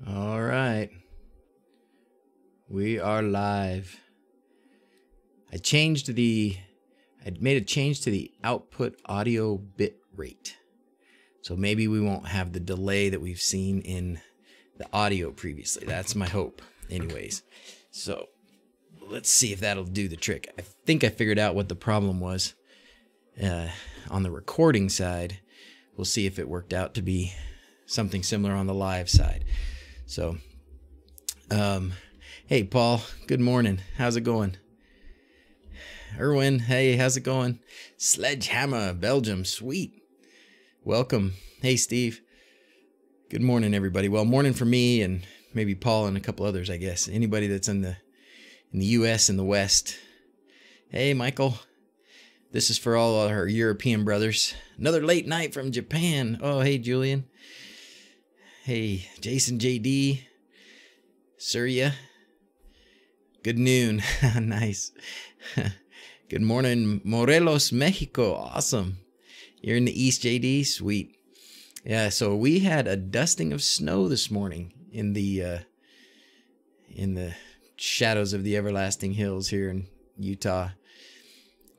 All right. We are live. I made a change to the output audio bit rate. So maybe we won't have the delay that we've seen in the audio previously. That's my hope. Anyways, so let's see if that'll do the trick. I think I figured out what the problem was on the recording side. We'll see if it worked out to be something similar on the live side. So, hey, Paul, good morning. How's it going? Erwin, hey, how's it going? Sledgehammer, Belgium, sweet. Welcome. Hey, Steve. Good morning, everybody. Well, morning for me and maybe Paul and a couple others, I guess. Anybody that's in the U.S. and the West. Hey, Michael. This is for all our European brothers. Another late night from Japan. Oh, hey, Julian. Hey, Jason JD. Surya. Good noon. Nice. Good morning, Morelos, Mexico. Awesome. You're in the East, JD? Sweet. Yeah, so we had a dusting of snow this morning in the shadows of the everlasting hills here in Utah.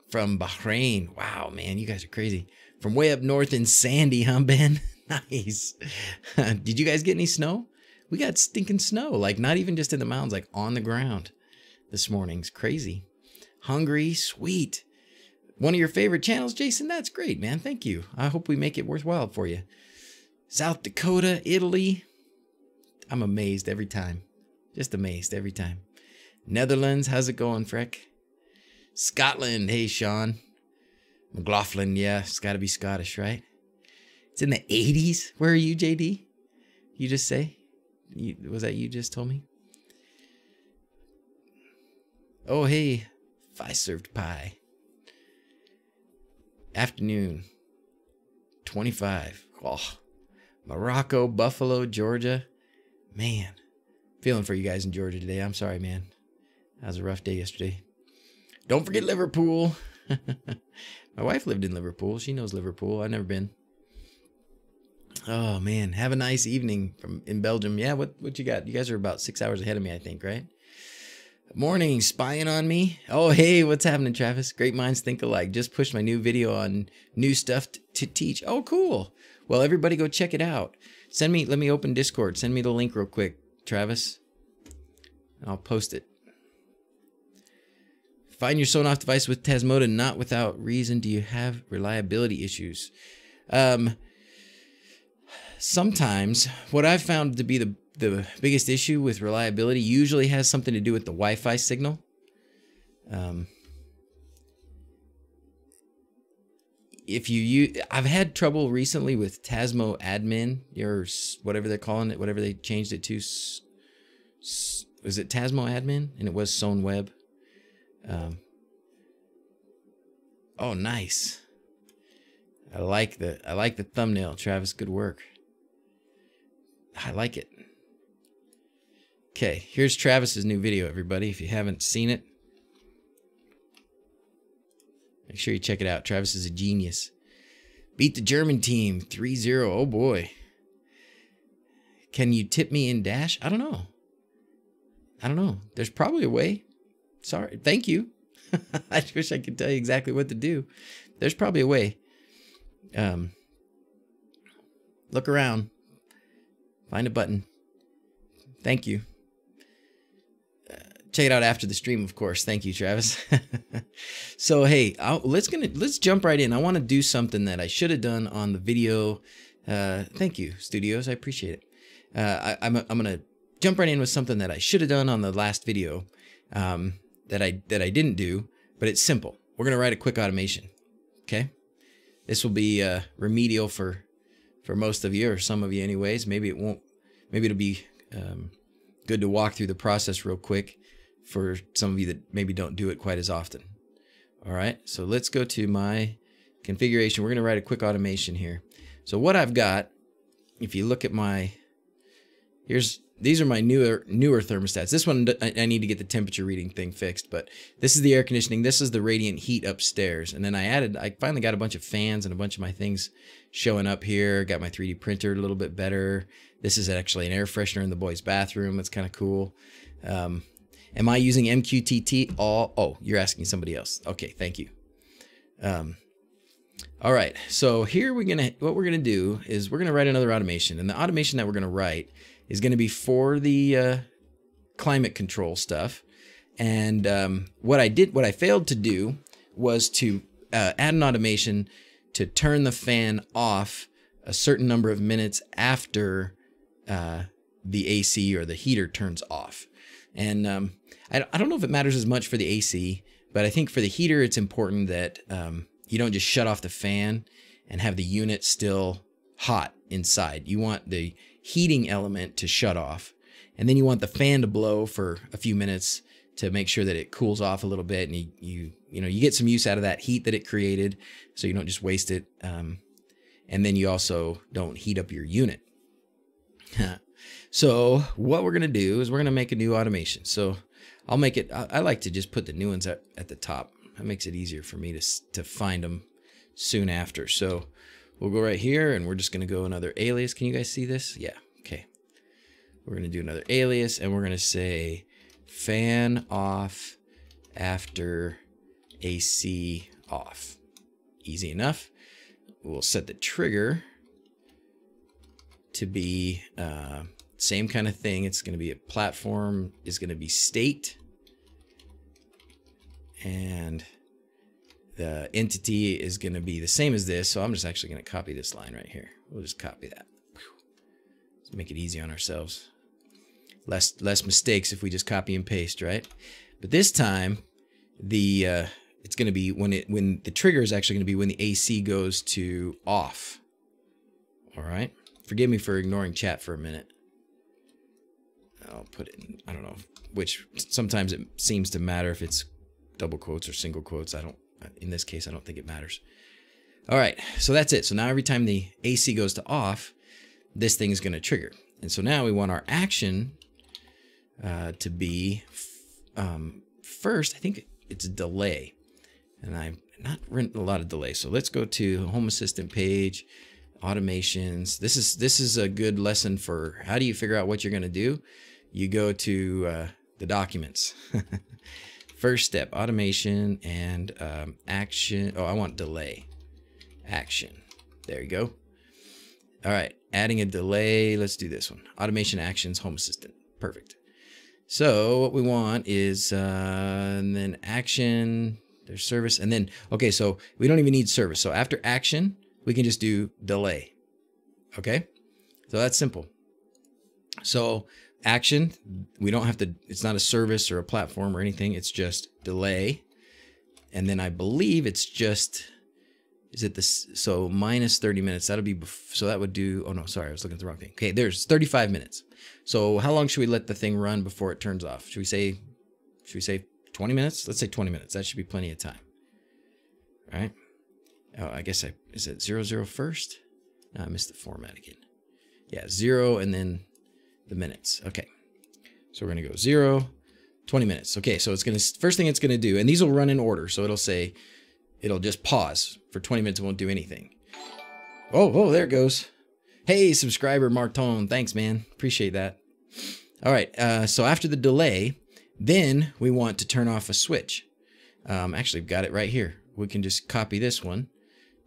From Bahrain. Wow, man, you guys are crazy. From way up north in Sandy, huh, Ben? Nice. Did you guys get any snow? We got stinking snow, like not even just in the mountains, like on the ground this morning. It's crazy. Hungry, sweet. One of your favorite channels, Jason? That's great, man. Thank you. I hope we make it worthwhile for you. South Dakota, Italy. I'm amazed every time. Just amazed every time. Netherlands, how's it going, Freck? Scotland, hey, Sean. McLaughlin, yeah, it's got to be Scottish, right? It's in the 80s. Where are you, JD? You just say? Was that you just told me? Oh, hey, I served pie. Afternoon, 25. Oh, Morocco, Buffalo, Georgia. Man, feeling for you guys in Georgia today. I'm sorry, man. That was a rough day yesterday. Don't forget Liverpool. My wife lived in Liverpool. She knows Liverpool. I've never been. Oh, man. Have a nice evening in Belgium. Yeah, what you got? You guys are about 6 hours ahead of me, I think, right? Morning, spying on me. Oh, hey, what's happening, Travis? Great minds think alike. Just pushed my new video on new stuff to teach. Oh, cool. Well, everybody go check it out. Let me open Discord. Send me the link real quick, Travis. I'll post it. Find your Sonoff device with Tasmota not without reason. Do you have reliability issues? Sometimes what I've found to be the biggest issue with reliability usually has something to do with the Wi-Fi signal. I've had trouble recently with Tasmo admin or whatever they're calling it, whatever they changed it to. Was it Tasmo admin? And it was SoneWeb. Oh, nice. I like the thumbnail, Travis. Good work. I like it. Okay, here's Travis's new video, everybody. If you haven't seen it, make sure you check it out. Travis is a genius. Beat the German team 3-0. Oh boy. Can you tip me in Dash? I don't know. There's probably a way. Sorry. Thank you. I wish I could tell you exactly what to do. There's probably a way. Look around. Find a button. Thank you. Check it out after the stream, of course. Thank you, Travis. So, hey, let's jump right in. I want to do something that I should have done on the video. Thank you, Studios. I appreciate it. I'm gonna jump right in with something that I should have done on the last video. That I didn't do, but it's simple. We're gonna write a quick automation. Okay, this will be remedial for most of you, or some of you anyways. Maybe it won't. Maybe it'll be good to walk through the process real quick for some of you that maybe don't do it quite as often. All right, so let's go to my configuration. We're gonna write a quick automation here. So what I've got, if you look at my, here's these are my newer thermostats. This one, I need to get the temperature reading thing fixed, but this is the air conditioning. This is the radiant heat upstairs. And then I finally got a bunch of fans and a bunch of my things showing up here. Got my 3D printer a little bit better. This is actually an air freshener in the boys' bathroom. That's kind of cool. Am I using MQTT? Oh, you're asking somebody else. Okay, thank you. All right, so here what we're gonna do is we're gonna write another automation, and the automation that we're gonna write is gonna be for the climate control stuff. And what I failed to do was to add an automation to turn the fan off a certain number of minutes after the AC or the heater turns off. And I don't know if it matters as much for the AC, but I think for the heater, it's important that you don't just shut off the fan and have the unit still hot inside. You want the heating element to shut off, and then you want the fan to blow for a few minutes to make sure that it cools off a little bit, and you get some use out of that heat that it created, so you don't just waste it. And then you also don't heat up your unit. So what we're gonna do is we're gonna make a new automation. So I'll make it. I like to just put the new ones at the top. That makes it easier for me to find them soon after. So we'll go right here, and we're just gonna go another alias. Can you guys see this? Yeah. Okay. We're gonna do another alias, and we're gonna say fan off after AC off. Easy enough. We'll set the trigger to be same kind of thing. It's going to be a platform, is going to be state, and the entity is going to be the same as this. So I'm just actually going to copy this line right here. We'll just copy that. Let's make it easy on ourselves. Less mistakes if we just copy and paste, right? But this time, it's going to be when the trigger is actually going to be when the AC goes to off. All right. Forgive me for ignoring chat for a minute. I'll put it in, I don't know which, sometimes it seems to matter if it's double quotes or single quotes. In this case, I don't think it matters. All right, so that's it. So now every time the AC goes to off, this thing is going to trigger. And so now we want our action to be, first, I think it's a delay. And I've not written a lot of delay. So let's go to Home Assistant page, automations. This is a good lesson for how do you figure out what you're going to do. You go to the documents. First step, automation and action. Oh, I want delay. Action. There you go. All right, adding a delay. Let's do this one. Automation actions, Home Assistant. Perfect. So what we want is, and then action, there's service, and then, okay, so we don't even need service. So after action, we can just do delay. Okay? So that's simple. So action, we don't have to, it's not a service or a platform or anything. It's just delay. And then I believe it's just, is it this? So minus 30 minutes. That'll be, so that would do, oh no, sorry, I was looking at the wrong thing. Okay, there's 35 minutes. So how long should we let the thing run before it turns off? Should we say 20 minutes? Let's say 20 minutes. That should be plenty of time. All right. Oh, I guess is it 00 first? No, I missed the format again. Yeah, 0 and then the minutes. Okay. So we're going to go 0, 20 minutes. Okay, so it's going to, first thing it's going to do, and these will run in order. So it'll say, it'll just pause for 20 minutes. It won't do anything. Oh, there it goes. Hey, subscriber Martone. Thanks, man. Appreciate that. All right. So after the delay, then we want to turn off a switch. Actually, I've got it right here. We can just copy this one.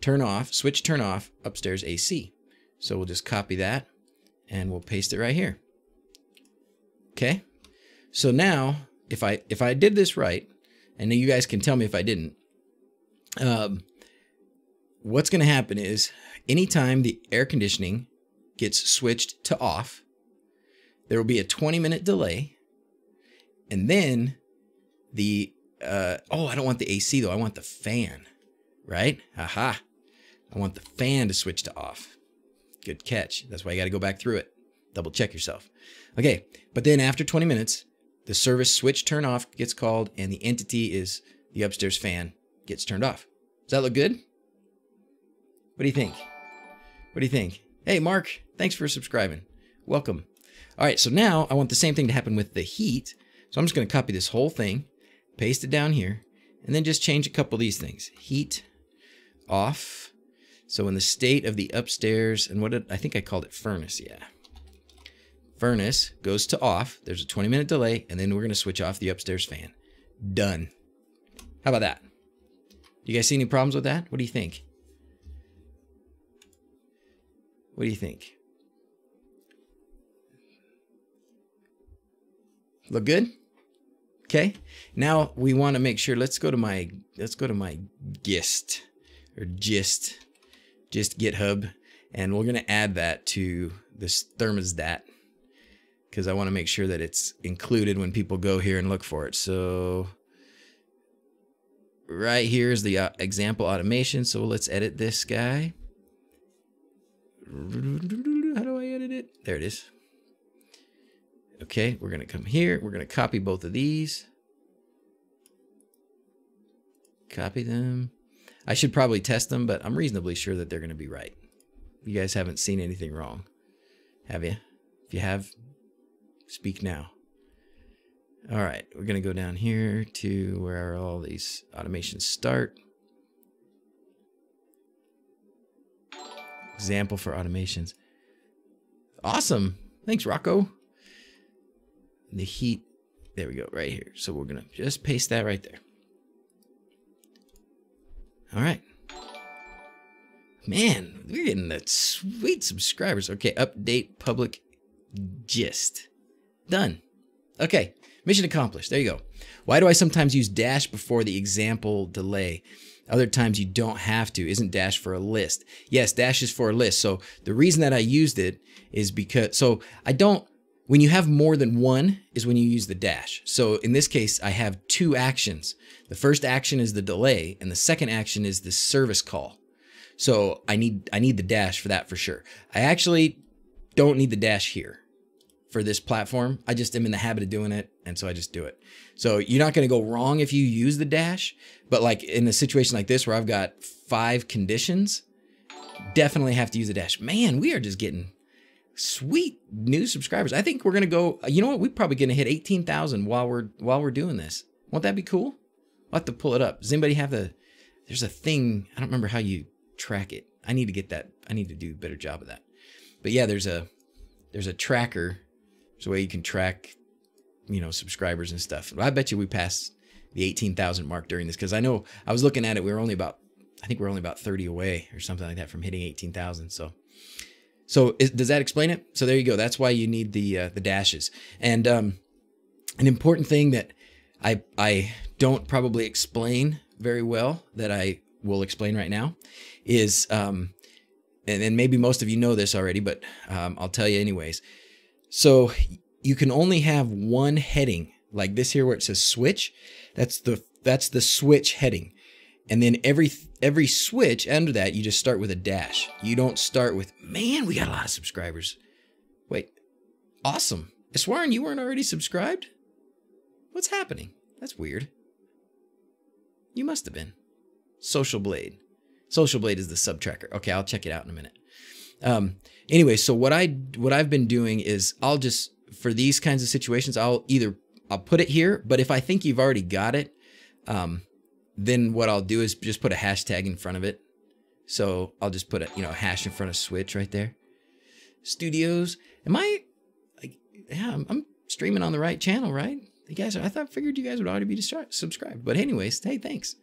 Turn off, switch turn off, upstairs AC. So we'll just copy that and we'll paste it right here. Okay. So now if I did this right, and you guys can tell me if I didn't, what's going to happen is anytime the air conditioning gets switched to off, there will be a 20-minute delay. And then the, oh, I don't want the AC though. I want the fan, right? Aha. I want the fan to switch to off. Good catch. That's why you got to go back through it. Double check yourself. Okay. But then after 20 minutes, the service switch turn off gets called and the entity is the upstairs fan gets turned off. Does that look good? What do you think? What do you think? Hey, Mark, thanks for subscribing. Welcome. All right, so now I want the same thing to happen with the heat. So I'm just going to copy this whole thing, paste it down here, and then just change a couple of these things. Heat off. So in the state of the upstairs, and I think I called it furnace, yeah. Furnace goes to off. There's a 20-minute delay, and then we're going to switch off the upstairs fan. Done. How about that? You guys see any problems with that? What do you think? What do you think? Look good? Okay. Now we want to make sure. Let's go to my gist or gist GitHub, and we're going to add that to this thermostat because I want to make sure that it's included when people go here and look for it. So right here is the example automation. So let's edit this guy. How do I edit it? There it is. Okay, we're going to come here. We're going to copy both of these. Copy them. I should probably test them, but I'm reasonably sure that they're going to be right. You guys haven't seen anything wrong, have you? If you have, speak now. All right, we're going to go down here to where all these automations start. Example for automations. Awesome. Thanks, Rocco. The heat, there we go, right here. So we're going to just paste that right there. All right. Man, we're getting that sweet subscribers. Okay, update public gist. Done. Okay, mission accomplished. There you go. Why do I sometimes use dash before the example delay? Other times you don't have to. Isn't dash for a list? Yes, dash is for a list. So the reason that I used it is because, so I don't, when you have more than one is when you use the dash. So in this case, I have two actions. The first action is the delay, and the second action is the service call. So I need the dash for that for sure. I actually don't need the dash here for this platform. I just am in the habit of doing it, and so I just do it. So you're not going to go wrong if you use the dash, but like in a situation like this where I've got 5 conditions, definitely have to use the dash. Man, we are just getting sweet new subscribers. I think we're going to go, you know what? We're probably going to hit 18,000 while we're doing this. Won't that be cool? I'll have to pull it up. Does anybody have there's a thing, I don't remember how you track it. I need to get that. I need to do a better job of that. But yeah, there's a tracker. There's a way you can track, you know, subscribers and stuff. I bet you we passed the 18,000 mark during this, because I know I was looking at it. I think we're only about 30 away or something like that from hitting 18,000. So does that explain it? So there you go. That's why you need the dashes. And an important thing that I don't probably explain very well, that I will explain right now, is and maybe most of you know this already, but I'll tell you anyways. So you can only have one heading, like this here where it says switch. That's the switch heading. And then every switch under that, you just start with a dash. You don't start with, man, we got a lot of subscribers. Wait, awesome. Swarren, you weren't already subscribed? What's happening? That's weird. You must have been. Social Blade. Social Blade is the sub tracker. Okay, I'll check it out in a minute. Anyway, so what I've been doing is I'll just, for these kinds of situations, I'll put it here, but if I think you've already got it, then what I'll do is just put a hashtag in front of it. So I'll just put a hash in front of switch right there. Studios. I'm streaming on the right channel, right? You guys, figured you guys would already be subscribed. But anyways, hey, thanks.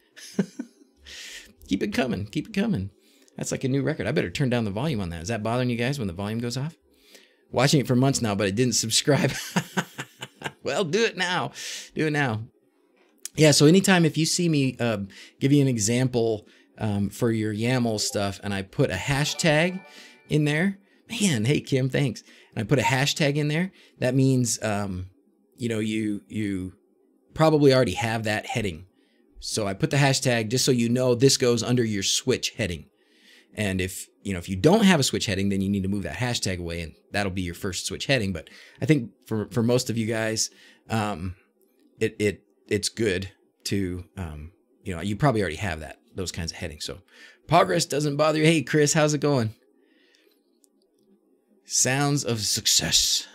Keep it coming. Keep it coming. That's like a new record. I better turn down the volume on that. Is that bothering you guys when the volume goes off? Watching it for months now, but I didn't subscribe. Well, do it now. Do it now. Yeah, so anytime if you see me give you an example for your YAML stuff and I put a hashtag in there, man, hey, Kim, thanks. And I put a hashtag in there, that means, you probably already have that heading. So I put the hashtag just so you know this goes under your switch heading. And if you don't have a switch heading, then you need to move that hashtag away, and that'll be your first switch heading. But I think for most of you guys, it's good to, you probably already have those kinds of headings. So progress doesn't bother you. Hey, Chris, how's it going? Sounds of success.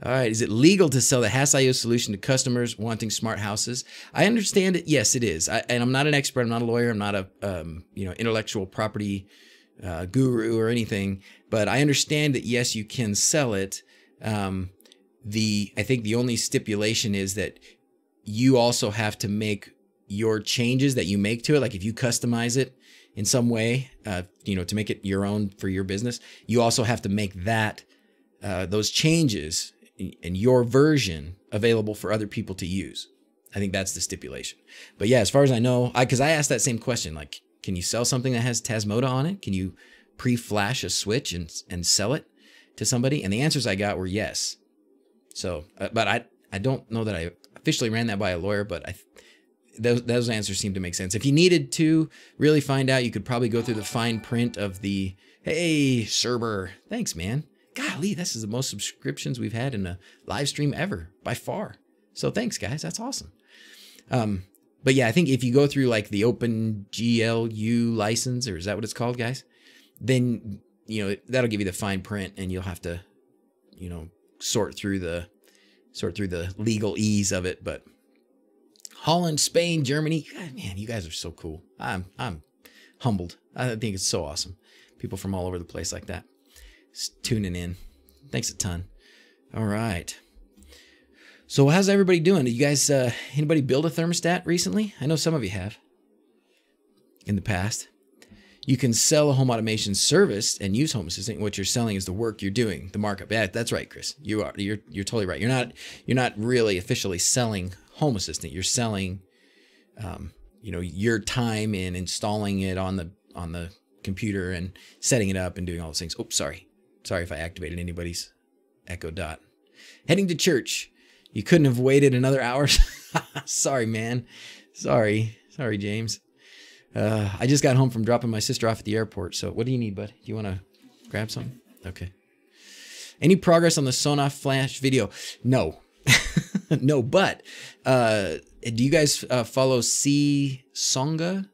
All right. Is it legal to sell the Has.io solution to customers wanting smart houses? I understand it. Yes, it is. And I'm not an expert. I'm not a lawyer. I'm not a intellectual property guru or anything. But I understand that yes, you can sell it. I think the only stipulation is that you also have to make your changes that you make to it. Like if you customize it in some way, to make it your own for your business, you also have to make those changes in your version available for other people to use. I think that's the stipulation. But yeah, as far as I know, because I asked that same question, like, can you sell something that has Tasmota on it? Can you pre-flash a switch and sell it to somebody? And the answers I got were yes. So, but I don't know that I officially ran that by a lawyer, but those answers seem to make sense. If you needed to really find out, you could probably go through the fine print of the, hey, Cerber, thanks, man. Golly, this is the most subscriptions we've had in a live stream ever, by far. So thanks, guys. That's awesome. But yeah, I think if you go through like the OpenGLU license, or is that what it's called, guys? Then, that'll give you the fine print, and you'll have to, sort through the legalese of it. But Holland, Spain, Germany, God, man, you guys are so cool. I'm humbled. I think it's so awesome. People from all over the place like that. Tuning in. Thanks a ton. All right. So how's everybody doing? Did you guys, anybody build a thermostat recently? I know some of you have in the past. You can sell a home automation service and use Home Assistant. What you're selling is the work you're doing, the markup. Yeah, that's right, Chris. You're totally right. You're not really officially selling Home Assistant. You're selling, your time in installing it on the computer and setting it up and doing all those things. Oops, sorry. Sorry if I activated anybody's Echo Dot. Heading to church. You couldn't have waited another hour? Sorry, man. Sorry, James. I just got home from dropping my sister off at the airport. So what do you need, bud? Do you want to grab something? Okay. Any progress on the Sonoff Flash video? No. No, but do you guys follow C Songa?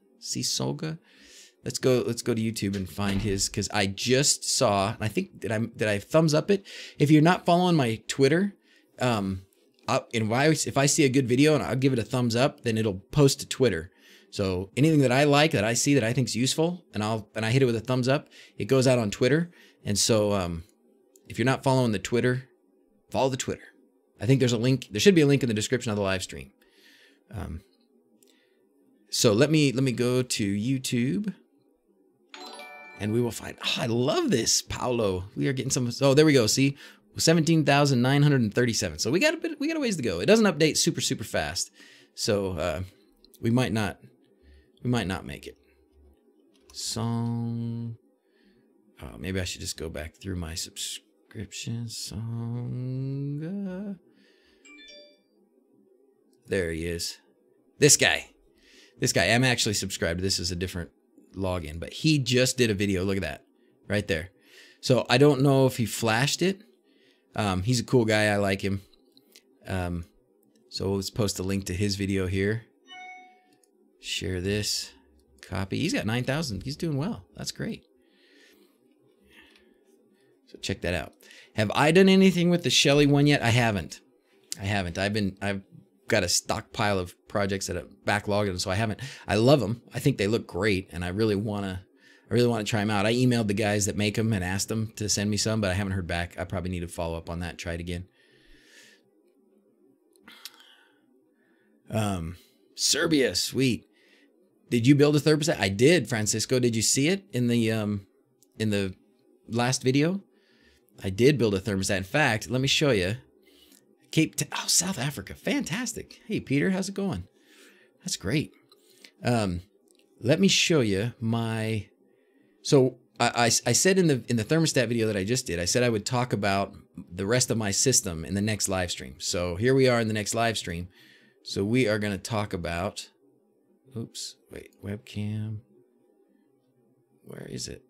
Let's go to YouTube and find his, because I just saw, I think, did I thumbs up it? If you're not following my Twitter, if I see a good video and I'll give it a thumbs up, then it'll post to Twitter. So anything that I like, that I see, that I think is useful, and I hit it with a thumbs up, it goes out on Twitter. And so if you're not following the Twitter, follow the Twitter. I think there's a link. There should be a link in the description of the live stream. So let me go to YouTube. And we will find, I love this, Paolo. We are getting some, there we go. See, 17,937. So we got a ways to go. It doesn't update super fast. So we might not make it. Song. Oh, maybe I should just go back through my subscription. Song. There he is. This guy. I'm actually subscribed. This is a different login, but he just did a video. Look at that right there. So I don't know if he flashed it. He's a cool guy. I like him. So let's post a link to his video here. Share this. Copy. He's got 9,000. He's doing well. That's great. So check that out. Have I done anything with the Shelly one yet? I haven't. I've got a stockpile of projects that are backlogged, and so I haven't. I love them. I think they look great, and I really want to try them out. I emailed the guys that make them and asked them to send me some, but I haven't heard back. I probably need to follow up on that. Try it again. Serbia, sweet. Did you build a thermostat? I did, Francisco. Did you see it in the last video? I did build a thermostat. In fact, let me show you. South Africa. Fantastic. Hey, Peter, how's it going? That's great. Let me show you my... So I said in the thermostat video that I just did, I said I would talk about the rest of my system in the next live stream. So here we are in the next live stream. So we are going to talk about... Oops. Wait. Webcam. Where is it?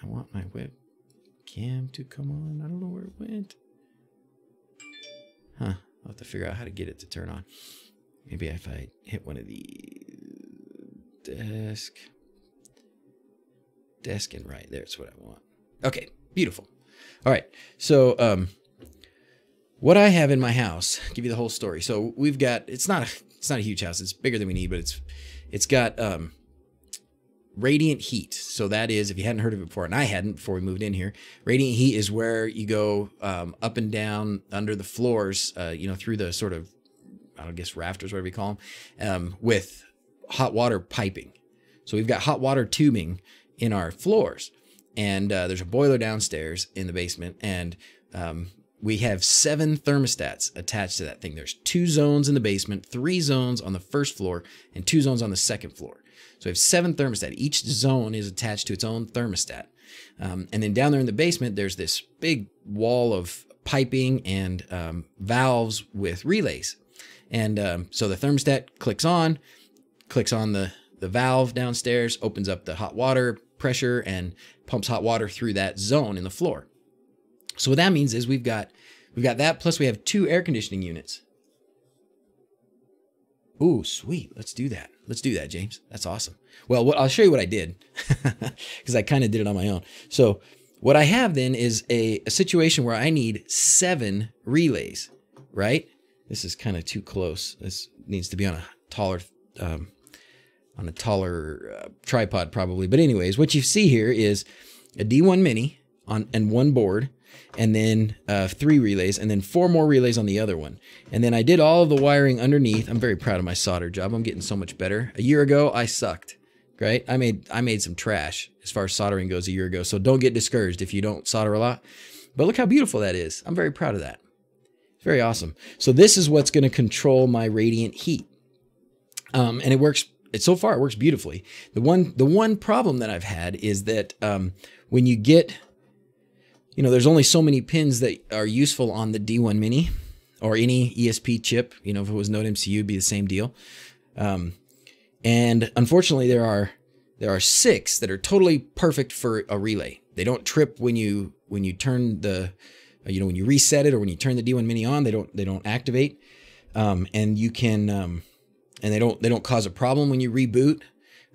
I want my webcam to come on. I don't know where it went. Huh. I'll have to figure out how to get it to turn on. Maybe if I hit one of the desk. desk and right. There's what I want. Okay, beautiful. All right, so what I have in my house, I'll give you the whole story. So we've got, it's not a huge house. It's bigger than we need, but it's got radiant heat. So that is, if you hadn't heard of it before, and I hadn't before we moved in here, radiant heat is where you go up and down under the floors, you know, through the sort of, I guess, rafters, whatever you call them, with hot water piping. So we've got hot water tubing in our floors, and there's a boiler downstairs in the basement, and we have 7 thermostats attached to that thing. There's 2 zones in the basement, 3 zones on the first floor, and 2 zones on the second floor. So we have 7 thermostats. Each zone is attached to its own thermostat. And then down there in the basement, there's this big wall of piping and valves with relays. And so the thermostat clicks on the valve downstairs, opens up the hot water pressure, and pumps hot water through that zone in the floor. So what that means is we've got that, plus we have 2 air conditioning units. Ooh, sweet. Let's do that. Let's do that, James. That's awesome. Well, I'll show you what I did, because I kind of did it on my own. So what I have then is a situation where I need 7 relays, right? This is kind of too close. This needs to be on a taller tripod probably. But anyways, what you see here is a D1 Mini and 1 board, and then 3 relays, and then 4 more relays on the other one. And then I did all of the wiring underneath. I'm very proud of my solder job. I'm getting so much better. A year ago, I sucked, right? I made some trash as far as soldering goes a year ago. So don't get discouraged if you don't solder a lot. But look how beautiful that is. I'm very proud of that. It's very awesome. So this is what's going to control my radiant heat. And it works. So far, it works beautifully. The one problem that I've had is that when you get, you know, there's only so many pins that are useful on the D1 Mini or any ESP chip. You know, if it was Node MCU, it'd be the same deal. And unfortunately, there are 6 that are totally perfect for a relay. They don't trip when you turn the, you know, when you reset it, or when you turn the D1 Mini on, they don't activate. And you can, and they don't cause a problem when you reboot.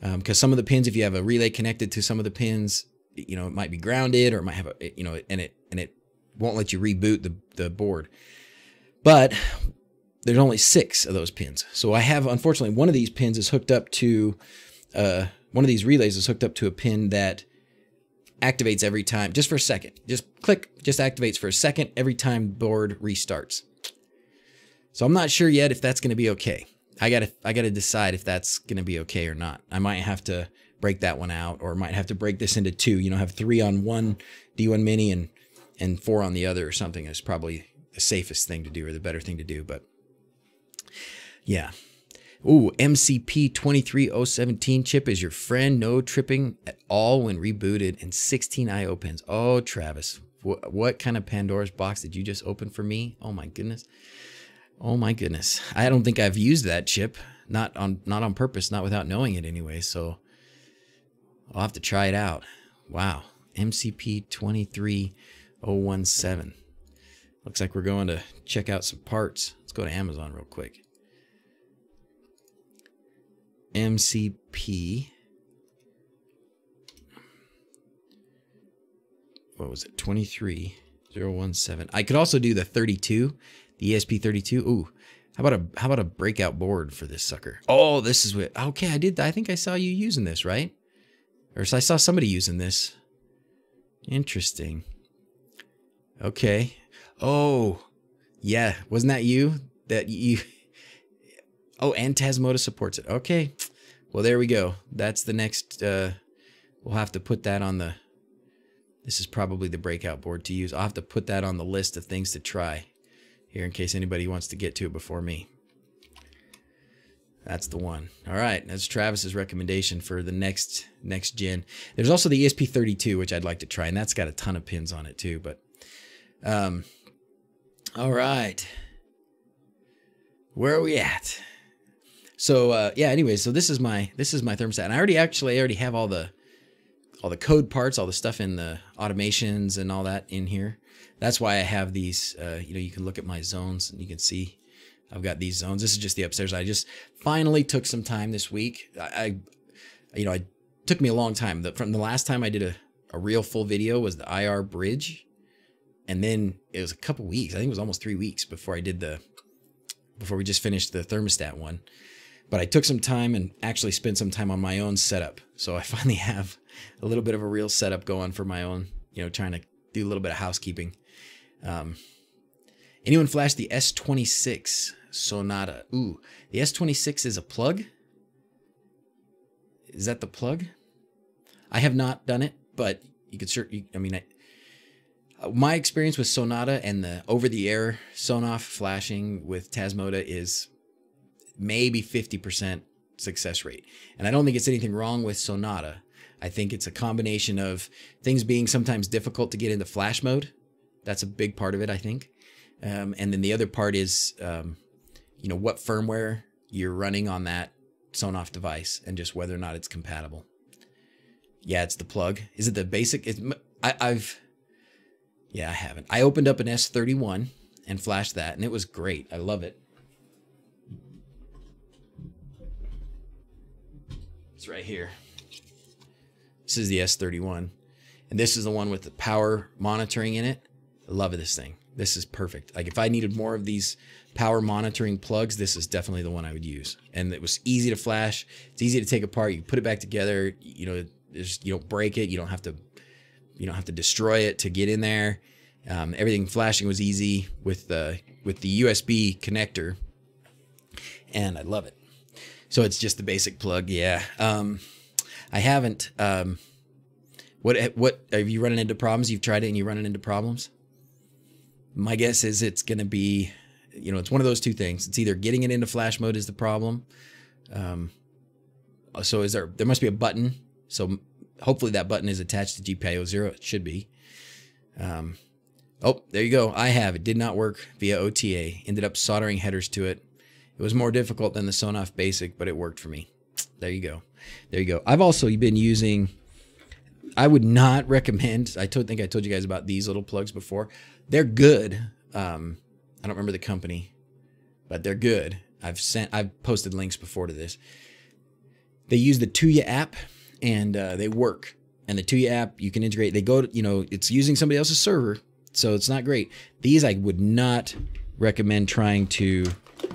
Because some of the pins, if you have a relay connected to some of the pins, you know, it might be grounded, or it might have a, you know, and it won't let you reboot the board. But there's only 6 of those pins. So I have, unfortunately, one of these pins is hooked up to, one of these relays is hooked up to a pin that activates every time, just for a second. Just click, just activates for a second every time board restarts. So I'm not sure yet if that's going to be okay. I gotta decide if that's going to be okay or not. I might have to break that one out, or might have to break this into 2, you know, have 3 on one D1 Mini and 4 on the other, or something. Is probably the safest thing to do, or the better thing to do. But yeah. Ooh, MCP 23017 chip is your friend. No tripping at all when rebooted, and 16 IO pins. Oh, Travis, what kind of Pandora's box did you just open for me? Oh my goodness. Oh my goodness. I don't think I've used that chip. Not on purpose, not without knowing it anyway. So I'll have to try it out. Wow. MCP 23017. Looks like we're going to check out some parts. Let's go to Amazon real quick. MCP. What was it? 23017. I could also do the 32, the ESP32. Ooh, how about a breakout board for this sucker? Oh, this is what. Okay, I think I saw you using this, right? Or I saw somebody using this. Interesting. Okay. Oh, yeah. Wasn't that you? Oh, and Tasmota supports it. Okay. Well, there we go. That's the next. We'll have to put that on the. This is probably the breakout board to use. I'll have to put that on the list of things to try here in case anybody wants to get to it before me. That's the one. All right, that's Travis's recommendation for the next gen. There's also the ESP32, which I'd like to try, and that's got a ton of pins on it too. But all right, where are we at? So yeah. Anyway, so this is my thermostat, and I already have all the code parts, all the stuff in the automations and all that in here. That's why I have these. You know, you can look at my zones and you can see I've got these zones. This is just the upstairs. I just finally took some time this week. I took me a long time. From the last time I did a real full video was the IR bridge. And then it was a couple weeks. I think it was almost 3 weeks before before we just finished the thermostat one. But I took some time and actually spent some time on my own setup. So I finally have a little bit of a real setup going for my own, you know, trying to do a little bit of housekeeping. Anyone flash the S26 Sonata? Ooh, the S26 is a plug? Is that the plug? I have not done it, but you could certainly, I mean, my experience with Sonata and the over-the-air Sonoff flashing with Tasmota is maybe 50% success rate. And I don't think it's anything wrong with Sonata. I think it's a combination of things being sometimes difficult to get into flash mode. That's a big part of it, I think. And then the other part is, you know, what firmware you're running on that Sonoff device and just whether or not it's compatible. Yeah, it's the plug. Is it the basic? Yeah, I haven't. I opened up an S31 and flashed that, and it was great. I love it. It's right here. This is the S31, and this is the one with the power monitoring in it. I love this thing. This is perfect. Like if I needed more of these power monitoring plugs, this is definitely the one I would use. And it was easy to flash. It's easy to take apart. You put it back together. You know, you don't break it. You don't have to destroy it to get in there. Everything flashing was easy with the USB connector, and I love it. So it's just the basic plug. Yeah. I haven't. What have you running into problems? You've tried it and you're running into problems? My guess is it's going to be, you know, it's one of those two things. It's either getting it into flash mode is the problem. So there must be a button. So hopefully that button is attached to GPIO 0. It should be. Oh, there you go. I have. It did not work via OTA. Ended up soldering headers to it. It was more difficult than the Sonoff Basic, but it worked for me. There you go. There you go. I've also been using, I would not recommend, I think I told you guys about these little plugs before. They're good. I don't remember the company, but they're good. I've posted links before to this. They use the Tuya app, and they work. And the Tuya app, you can integrate. They go to, you know, it's using somebody else's server, so it's not great. These I would not recommend trying to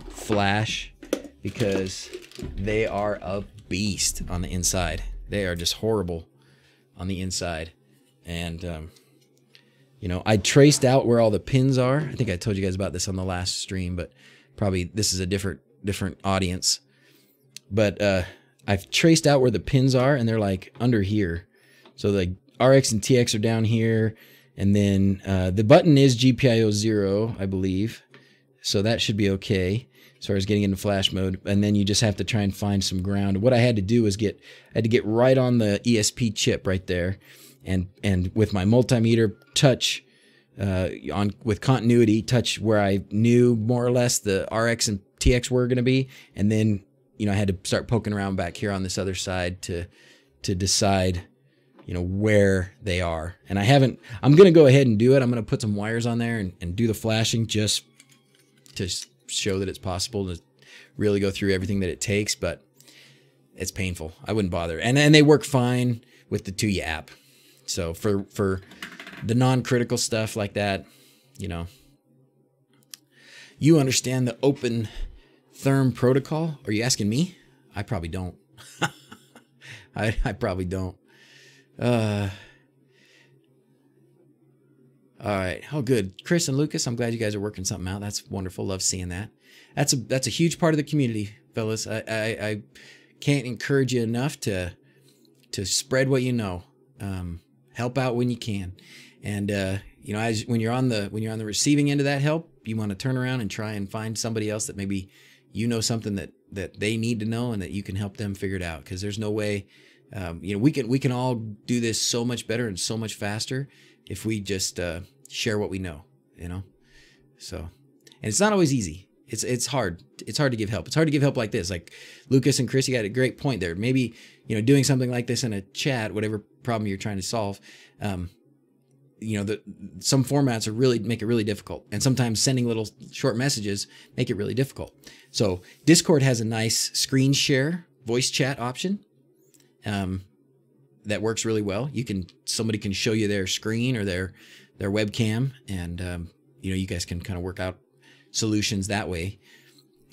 flash because they are a beast on the inside. They are just horrible on the inside. And, you know, I traced out where all the pins are. I think I told you guys about this on the last stream, but probably this is a different audience. But I've traced out where the pins are, and they're like under here. So the RX and TX are down here, and then the button is GPIO 0, I believe. So that should be okay as far as getting into flash mode. And then you just have to try and find some ground. What I had to do was I had to get right on the ESP chip right there, and with my multimeter touch with continuity, touch where I knew more or less the RX and TX were going to be, and then, you know, I had to start poking around back here on this other side to decide, you know, where they are. And I'm going to go ahead and do it. I'm going to put some wires on there and do the flashing just to show that it's possible to really go through everything that it takes, but it's painful. I wouldn't bother. And they work fine with the Tuya app. So for the non-critical stuff like that, you know, you understand the open therm protocol? Are you asking me? I probably don't. I probably don't. All right. Oh, good. Chris and Lucas, I'm glad you guys are working something out. That's wonderful. Love seeing that. That's a huge part of the community, fellas. I can't encourage you enough to spread what you know. Help out when you can. And you know, when you're on the receiving end of that help, you want to turn around and try and find somebody else that maybe you know something that they need to know and that you can help them figure it out. Because there's no way, you know, we can all do this so much better and so much faster if we just share what we know, you know. So, and it's not always easy. It's hard. It's hard to give help. It's hard to give help like this. Like Lucas and Chris, you got a great point there. Maybe, you know, doing something like this in a chat, whatever problem you're trying to solve, you know, some formats make it really difficult, and sometimes sending little short messages make it really difficult. So Discord has a nice screen share voice chat option. that works really well. Somebody can show you their screen or their webcam, and you guys can kind of work out solutions that way.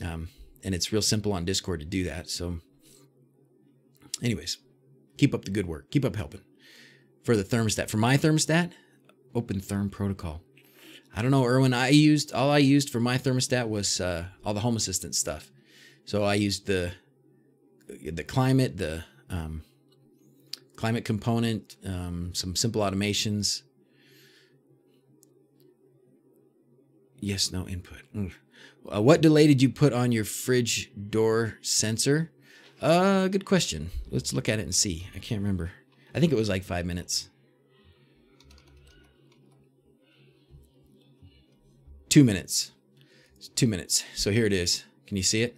And it's real simple on Discord to do that. So anyways, keep up the good work. Keep up helping. For the thermostat, for my thermostat, Open Therm Protocol. I don't know, Erwin. All I used for my thermostat was all the Home Assistant stuff. So I used the climate, the climate component, some simple automations. Yes, no input. What delay did you put on your fridge door sensor? Good question. Let's look at it and see. I can't remember. I think it was like 5 minutes. 2 minutes. 2 minutes. So here it is. Can you see it?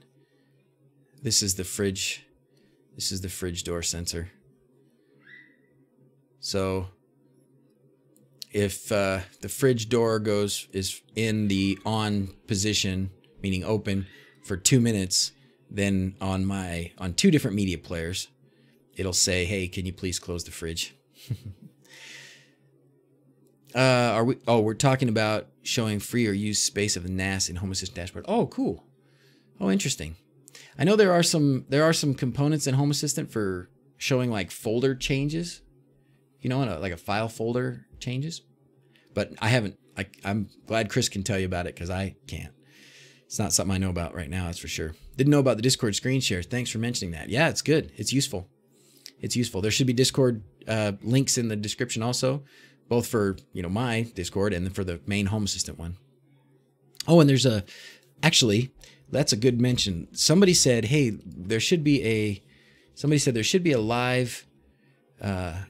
This is the fridge. This is the fridge door sensor. So if the fridge door is in the on position, meaning open, for 2 minutes, then on 2 different media players, it'll say, "Hey, can you please close the fridge?" We're talking about showing free or used space of the NAS in Home Assistant dashboard. Oh, cool. Oh, interesting. I know there are some components in Home Assistant for showing like folder changes, like a file folder changes, but I haven't. I'm glad Chris can tell you about it because I can't. It's not something I know about right now, that's for sure. Didn't know about the Discord screen share. Thanks for mentioning that. Yeah, it's good. It's useful. It's useful. There should be Discord links in the description also, both for my Discord and for the main Home Assistant one. Oh, and actually, that's a good mention. Somebody said, hey, there should be a live, a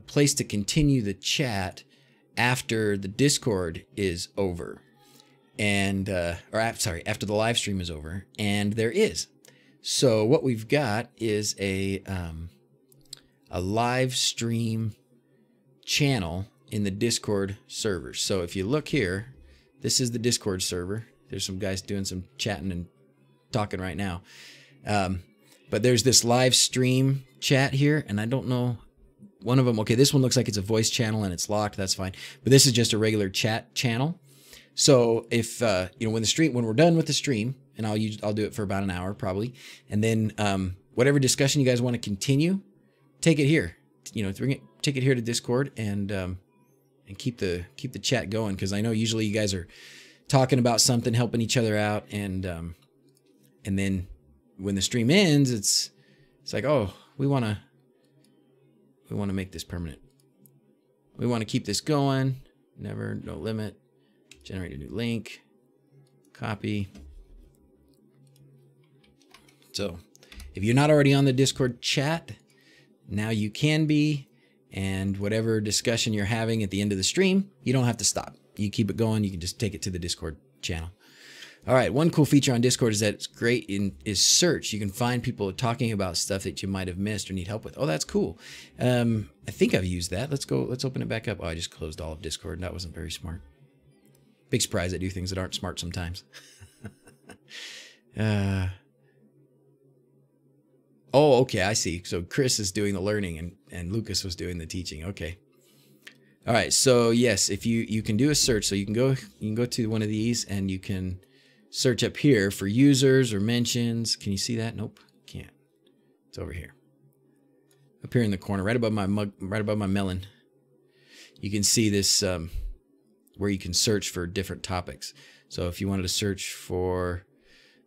place to continue the chat after the Discord is over, and after the live stream is over, and there is. So what we've got is a live stream channel in the Discord server. So if you look here, this is the Discord server. There's some guys doing some chatting and talking right now. But there's this live stream chat here, and I don't know, one of them, okay, this one looks like it's a voice channel and it's locked, that's fine. But this is just a regular chat channel. So if, when we're done with the stream, and I'll do it for about an hour probably, and then whatever discussion you guys want to continue, take it here. Take it here to Discord and keep the chat going, because I know usually you guys are talking about something, helping each other out, and then when the stream ends, it's like, oh, we want to make this permanent. We want to keep this going. No limit. Generate a new link. Copy. So if you're not already on the Discord chat, now you can be, and whatever discussion you're having at the end of the stream, you don't have to stop. You keep it going. You can just take it to the Discord channel. All right, one cool feature on Discord is that it's great is search. You can find people talking about stuff that you might have missed or need help with. Oh, that's cool. I think I've used that. Let's open it back up. Oh, I just closed all of Discord. That wasn't very smart. Big surprise, I do things that aren't smart sometimes. Oh, okay, I see. So Chris is doing the learning and Lucas was doing the teaching. Okay. All right, so yes, if you can do a search, so you can go to one of these and you can search up here for users or mentions. Can you see that? Nope, can't. It's over here. Up here in the corner, right above my mug, right above my melon. You can see this where you can search for different topics. So if you wanted to search for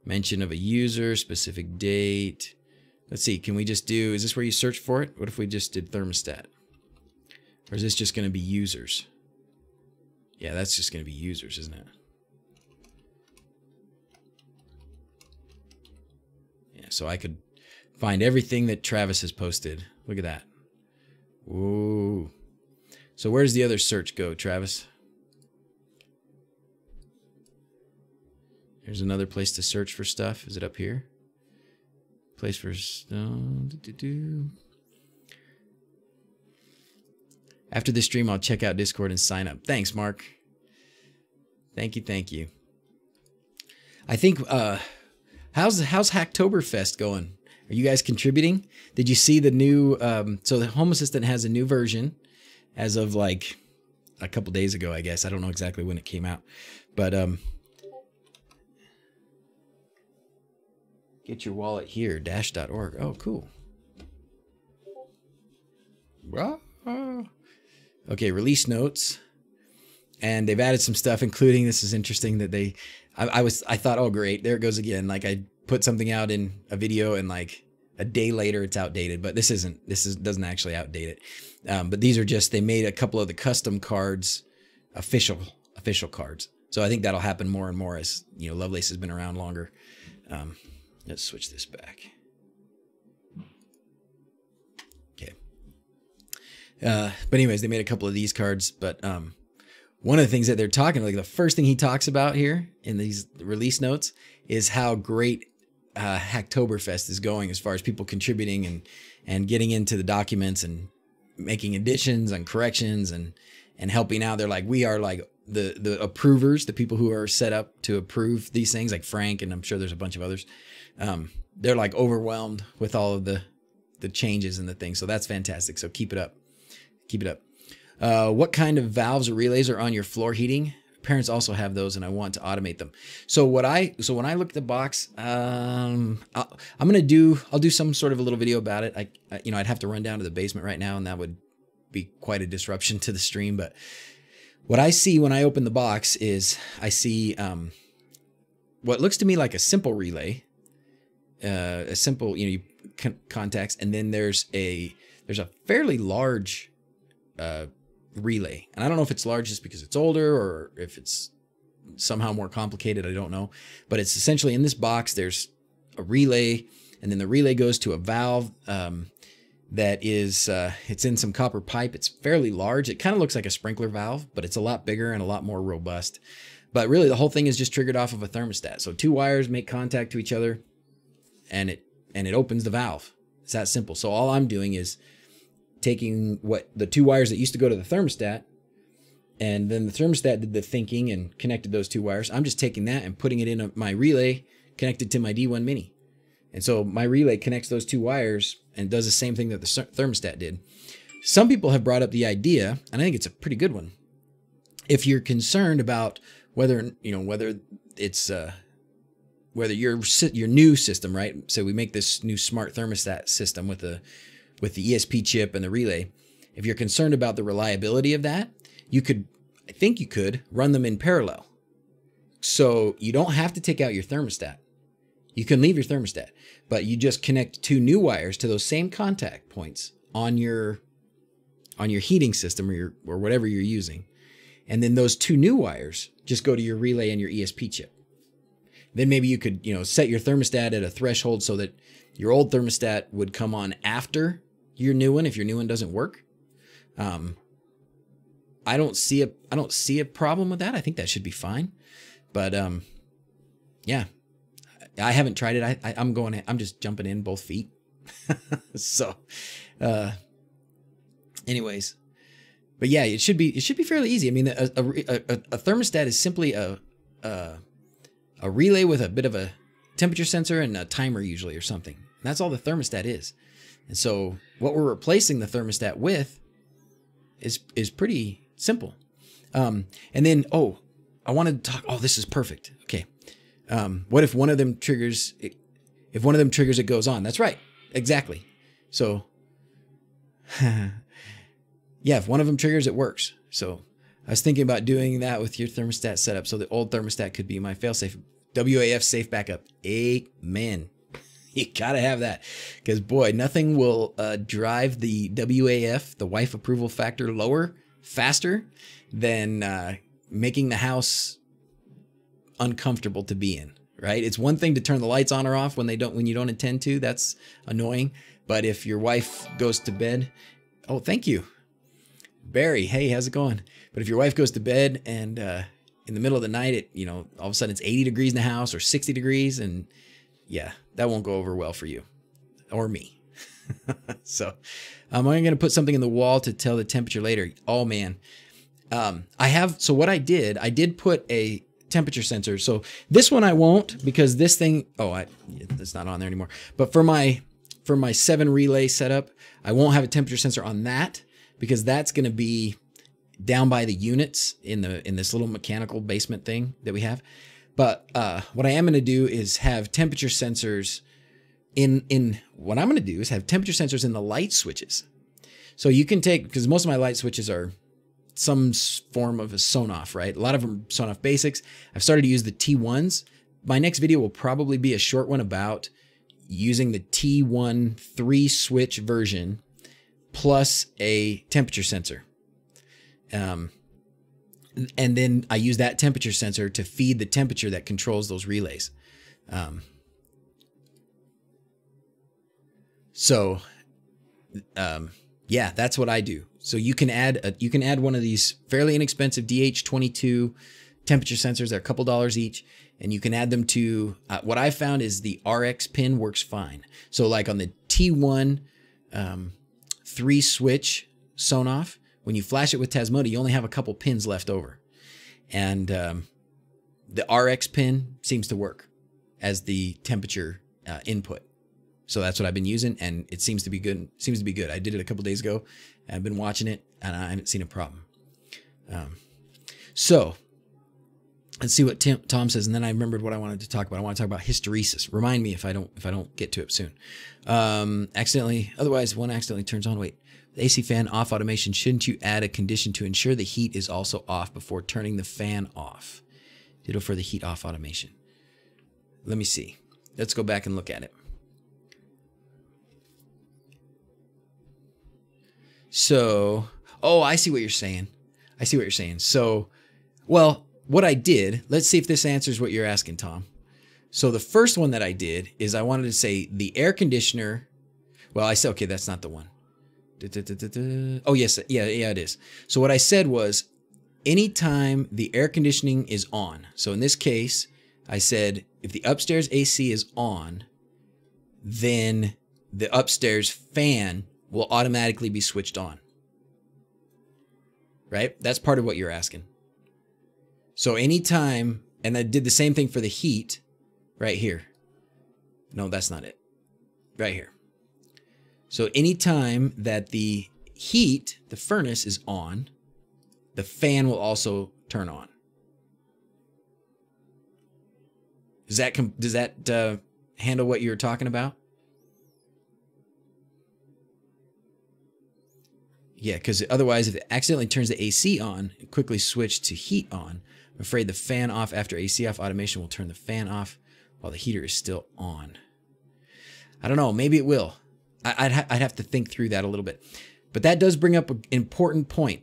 mention of a user, specific date. Let's see, can we just do, is this where you search for it? What if we just did thermostat? Or is this just going to be users? Yeah, that's just going to be users, isn't it? Yeah, so I could find everything that Travis has posted. Look at that. Whoa. So where does the other search go, Travis? There's another place to search for stuff. Is it up here? Place for... After this stream, I'll check out Discord and sign up. Thanks, Mark. Thank you. I think, how's Hacktoberfest going? Are you guys contributing? Did you see the new, so the Home Assistant has a new version as of like a couple days ago, I guess. I don't know exactly when it came out, but get your wallet here, dash.org. Oh, cool. Okay, release notes. And they've added some stuff, including, this is interesting that I thought, oh great, there it goes again. Like I put something out in a video and like a day later it's outdated, but this doesn't actually outdate it. But these are just, they made a couple of the custom cards, official cards. So I think that'll happen more and more as, you know, Lovelace has been around longer. Let's switch this back. Okay. But anyways, they made a couple of these cards, but one of the things that they're talking, like the first thing he talks about here in these release notes is how great Hacktoberfest is going as far as people contributing and getting into the documents and making additions and corrections and helping out. They're like, we are like the approvers, the people who are set up to approve these things, like Frank, and I'm sure there's a bunch of others. They're like overwhelmed with all of the changes and the things. So that's fantastic. So keep it up. Keep it up. What kind of valves or relays are on your floor heating? Parents also have those, and I want to automate them. So when I look at the box, I'll do some sort of a little video about it. I'd have to run down to the basement right now, and that would be quite a disruption to the stream. But what I see when I open the box is I see what looks to me like a simple relay, a simple, you contacts, and then there's a fairly large relay. And I don't know if it's large just because it's older or if it's somehow more complicated. I don't know. But it's essentially in this box, there's a relay, and then the relay goes to a valve that is, it's in some copper pipe. It's fairly large. It kind of looks like a sprinkler valve, but it's a lot bigger and a lot more robust. But really, the whole thing is just triggered off of a thermostat. So two wires make contact to each other, and it opens the valve. It's that simple. So all I'm doing is taking the two wires that used to go to the thermostat, and then the thermostat did the thinking and connected those two wires. I'm just taking that and putting it in my relay connected to my D1 Mini. And so my relay connects those two wires and does the same thing that the thermostat did. Some people have brought up the idea, and I think it's a pretty good one. If you're concerned about whether it's whether your new system, right? So we make this new smart thermostat system with the ESP chip and the relay. If you're concerned about the reliability of that, I think you could run them in parallel. So you don't have to take out your thermostat. You can leave your thermostat, but you just connect two new wires to those same contact points on your heating system or whatever you're using. And then those two new wires just go to your relay and your ESP chip. Then maybe you could, set your thermostat at a threshold so that your old thermostat would come on after your new one if your new one doesn't work. I don't see a problem with that. I think that should be fine. But yeah, I haven't tried it. I'm just jumping in both feet. So anyways, but yeah, it should be fairly easy. I mean, a thermostat is simply a relay with a bit of a temperature sensor and a timer usually or something. And that's all the thermostat is. And so what we're replacing the thermostat with is pretty simple. And then, I wanted to talk, this is perfect. Okay. What if one of them triggers, if one of them triggers, it goes on? That's right. Exactly. So yeah, if one of them triggers, it works. So I was thinking about doing that with your thermostat setup. So the old thermostat could be my failsafe. WAF safe backup. Amen. You gotta have that, because boy, nothing will drive the WAF, the wife approval factor, lower faster than making the house uncomfortable to be in. Right? It's one thing to turn the lights on or off when you don't intend to. That's annoying. But if your wife goes to bed, thank you, Barry. Hey, how's it going? But if your wife goes to bed and in the middle of the night, all of a sudden it's 80 degrees in the house or 60 degrees, and yeah, that won't go over well for you or me. So I'm going to put something in the wall to tell the temperature later. Oh man. So what I did put a temperature sensor. So this one I won't, because this thing, it's not on there anymore. But for my for my 7 relay setup, I won't have a temperature sensor on that because that's going to be down by the units in this little mechanical basement thing that we have. But what I am going to do is have temperature sensors what I'm going to do is have temperature sensors in the light switches. So you can take, because most of my light switches are some form of a Sonoff, right? A lot of them Sonoff basics. I've started to use the T1s. My next video will probably be a short one about using the T1 3 switch version plus a temperature sensor. And then I use that temperature sensor to feed the temperature that controls those relays. Yeah, that's what I do. So you can add one of these fairly inexpensive DH22 temperature sensors. They're a couple dollars each, and you can add them to what I found is the RX pin works fine. So like on the T1 3 switch Sonoff, when you flash it with Tasmota, you only have a couple pins left over, and the RX pin seems to work as the temperature input. So that's what I've been using, and it seems to be good. I did it a couple days ago. I've been watching it, and I haven't seen a problem. So let's see what Tom says, and then I remembered what I wanted to talk about. I want to talk about hysteresis. Remind me if I don't get to it soon. Otherwise one accidentally turns on. Wait, the AC fan off automation. Shouldn't you add a condition to ensure the heat is also off before turning the fan off? Ditto for the heat off automation. Let me see. Let's go back and look at it. So, oh, I see what you're saying. So, well, what I did, let's see if this answers what you're asking, Tom. So the first one that I did is I wanted to say the air conditioner. Well, I said, okay, that's not the one. Oh, yes. Yeah, it is. So what I said was anytime the air conditioning is on. So in this case, I said if the upstairs AC is on, then the upstairs fan will automatically be switched on. Right? That's part of what you're asking. So anytime, and I did the same thing for the heat right here. No, that's not it. Right here. So anytime that the heat, the furnace is on, the fan will also turn on. Does that handle what you're talking about? Yeah, because otherwise, if it accidentally turns the AC on and quickly switch to heat on, I'm afraid the fan off after AC off automation will turn the fan off while the heater is still on. I don't know. Maybe it will. I'd have to think through that a little bit. But that does bring up an important point.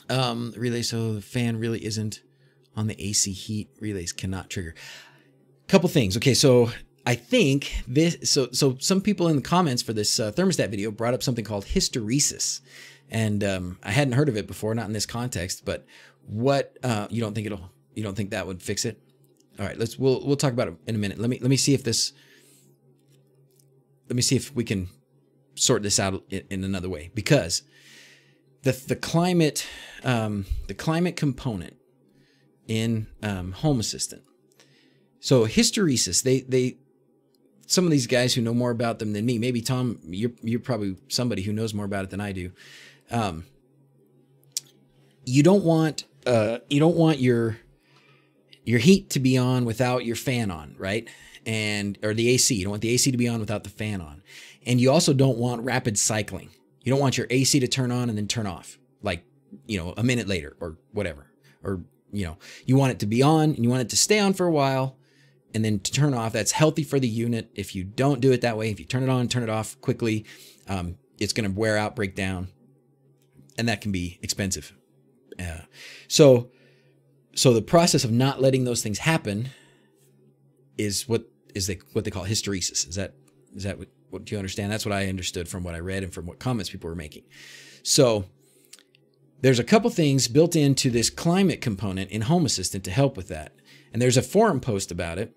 Relay, so the fan really isn't on the AC heat. Relays cannot trigger. Couple things. Okay, so I think this, so some people in the comments for this thermostat video brought up something called hysteresis. And I hadn't heard of it before, not in this context, but what, you don't think that would fix it? All right, we'll talk about it in a minute. Let me see if we can sort this out in another way, because the climate component in Home Assistant. So hysteresis, some of these guys who know more about them than me, maybe Tom, you're probably somebody who knows more about it than I do. You don't want your heat to be on without your fan on, right? Or the AC. You don't want the AC to be on without the fan on. And you also don't want rapid cycling. You don't want your AC to turn on and then turn off, like, a minute later or whatever. Or, you want it to be on and you want it to stay on for a while and then to turn off. That's healthy for the unit. If you don't do it that way, if you turn it on, turn it off quickly, it's going to wear out, break down, and that can be expensive. So the process of not letting those things happen is what they call hysteresis. Is that what do you understand? That's what I understood from what I read and from what comments people were making. So there's a couple things built into this climate component in Home Assistant to help with that. And there's a forum post about it,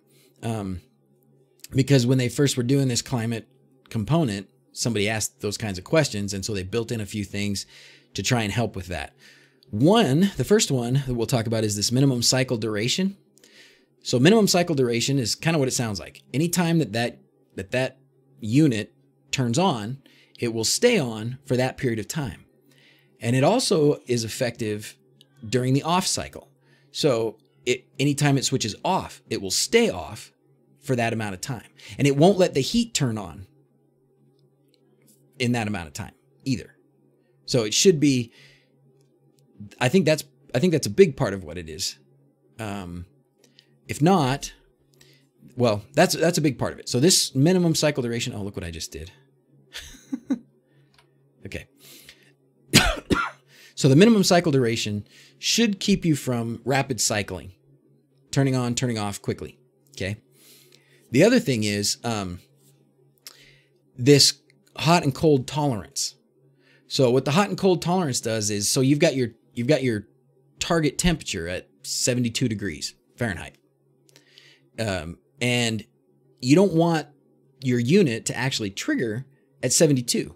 because when they first were doing this climate component, somebody asked those kinds of questions, and so they built in a few things to try and help with that. The first one that we'll talk about is this minimum cycle duration. So minimum cycle duration is kind of what it sounds like. Anytime that unit turns on, it will stay on for that period of time. And it also is effective during the off cycle. So anytime it switches off, it will stay off for that amount of time. And it won't let the heat turn on in that amount of time either. So it should be, I think that's a big part of what it is. If not, well, that's a big part of it. So this minimum cycle duration, oh, look what I just did. Okay. So the minimum cycle duration should keep you from rapid cycling, turning on, turning off quickly. Okay. The other thing is this hot and cold tolerance. So what the hot and cold tolerance does is, so you've got your target temperature at 72 degrees Fahrenheit. And you don't want your unit to actually trigger at 72,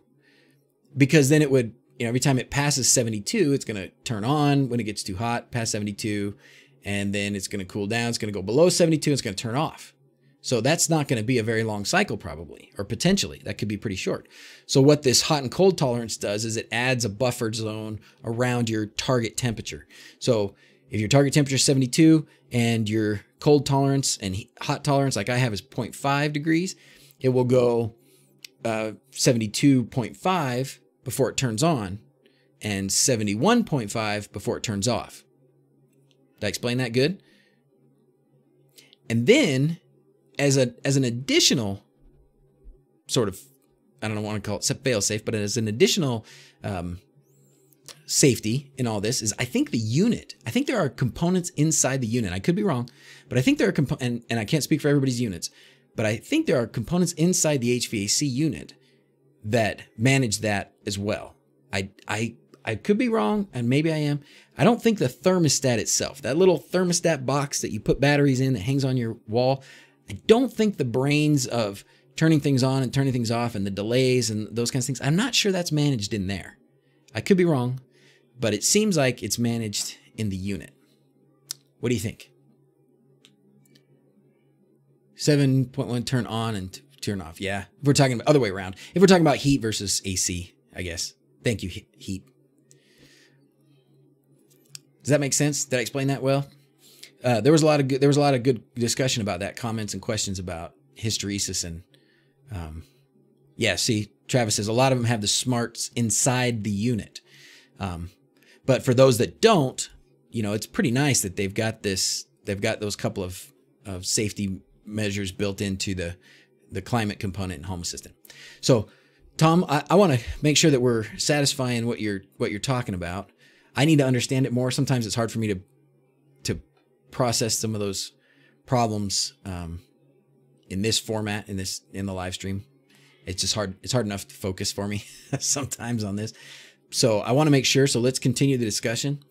because then it would, every time it passes 72, it's going to turn on when it gets too hot, past 72, and then it's going to cool down. It's going to go below 72. It's going to turn off. So that's not going to be a very long cycle probably, or potentially that could be pretty short. So what this hot and cold tolerance does is it adds a buffer zone around your target temperature. So if your target temperature is 72 and your cold tolerance and hot tolerance, like I have, is 0.5 degrees, it will go 72.5 before it turns on and 71.5 before it turns off. Did I explain that good? And then as an additional sort of, I don't want to call it fail safe, but as an additional safety in all this is, I think there are components inside the unit. I could be wrong, but I think there are components, and I can't speak for everybody's units, but I think there are components inside the HVAC unit that manage that as well. I could be wrong, and maybe I am. I don't think the thermostat itself, that little thermostat box that you put batteries in that hangs on your wall, I don't think the brains of turning things on and turning things off and the delays and those kinds of things, I'm not sure that's managed in there. I could be wrong, but it seems like it's managed in the unit. What do you think? 7.1 turn on and turn off. Yeah. If we're talking about other way around. If we're talking about heat versus AC, I guess. Thank you, heat. Does that make sense? Did I explain that well? There was a lot of good discussion about that, comments and questions about hysteresis, and yeah, see, Travis says a lot of them have the smarts inside the unit. But for those that don't, it's pretty nice that they've got those couple of safety measures built into the climate component and Home Assistant. So Tom, I want to make sure that we're satisfying what you're talking about. I need to understand it more. Sometimes it's hard for me to process some of those problems in this format, in the live stream. It's just hard. It's hard enough to focus for me sometimes on this. So I want to make sure. So let's continue the discussion,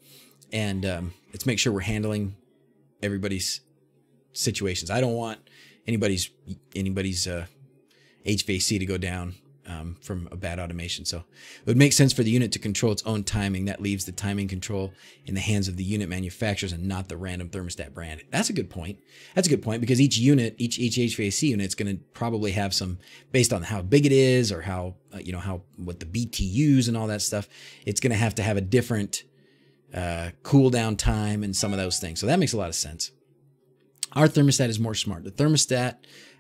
and let's make sure we're handling everybody's situations. I don't want anybody's HVAC to go down from a bad automation. So it would make sense for the unit to control its own timing. That leaves the timing control in the hands of the unit manufacturers and not the random thermostat brand. That's a good point. That's a good point, because each unit, each HVAC unit is going to probably have some, based on how big it is or how, what the BTUs and all that stuff, it's going to have a different cool down time and some of those things. So that makes a lot of sense. Our thermostat is more smart. The thermostat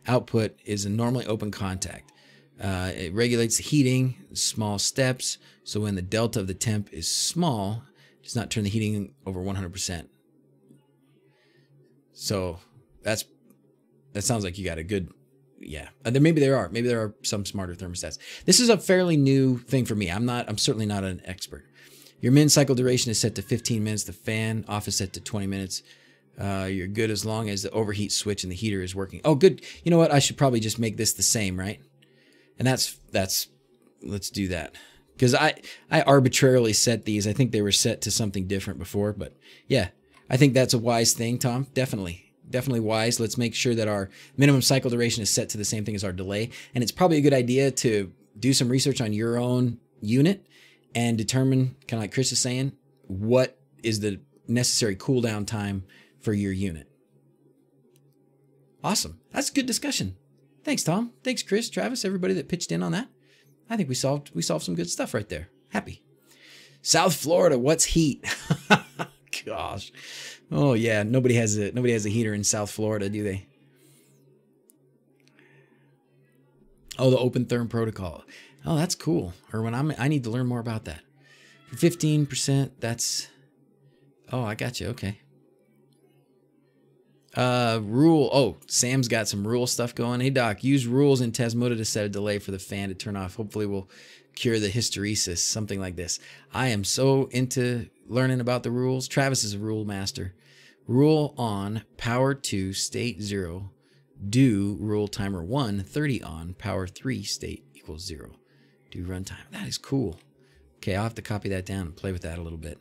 output is a normally open contact. It regulates the heating, small steps. So when the delta of the temp is small, it does not turn the heating over 100%. So that sounds like you got a good, yeah. Maybe there are some smarter thermostats. This is a fairly new thing for me. I'm certainly not an expert. Your min cycle duration is set to 15 minutes. The fan off is set to 20 minutes. You're good as long as the overheat switch and the heater is working. Oh, good. You know what? I should probably just make this the same, right? And let's do that. Because I arbitrarily set these. I think they were set to something different before, but yeah, I think that's a wise thing, Tom. Definitely wise. Let's make sure that our minimum cycle duration is set to the same thing as our delay. And it's probably a good idea to do some research on your own unit and determine, kind of like Chris is saying, what is the necessary cool down time for your unit. Awesome. That's good discussion. Thanks, Tom. Thanks, Chris, Travis, everybody that pitched in on that. I think we solved some good stuff right there. Happy. South Florida, what's heat? Gosh. Oh yeah, nobody has a heater in South Florida, do they? Oh, the open therm protocol. Oh, that's cool. Erwin, I need to learn more about that. For 15%, that's... Oh, I got you. Okay. Rule. Oh, Sam's got some rule stuff going. Hey, Doc, use rules in Tasmuda to set a delay for the fan to turn off. Hopefully we'll cure the hysteresis, something like this. I am so into learning about the rules. Travis is a rule master. Rule on, power 2, state 0. Do rule timer 1, 30 on, power 3, state equals 0. Do runtime. That is cool. Okay, I'll have to copy that down and play with that a little bit.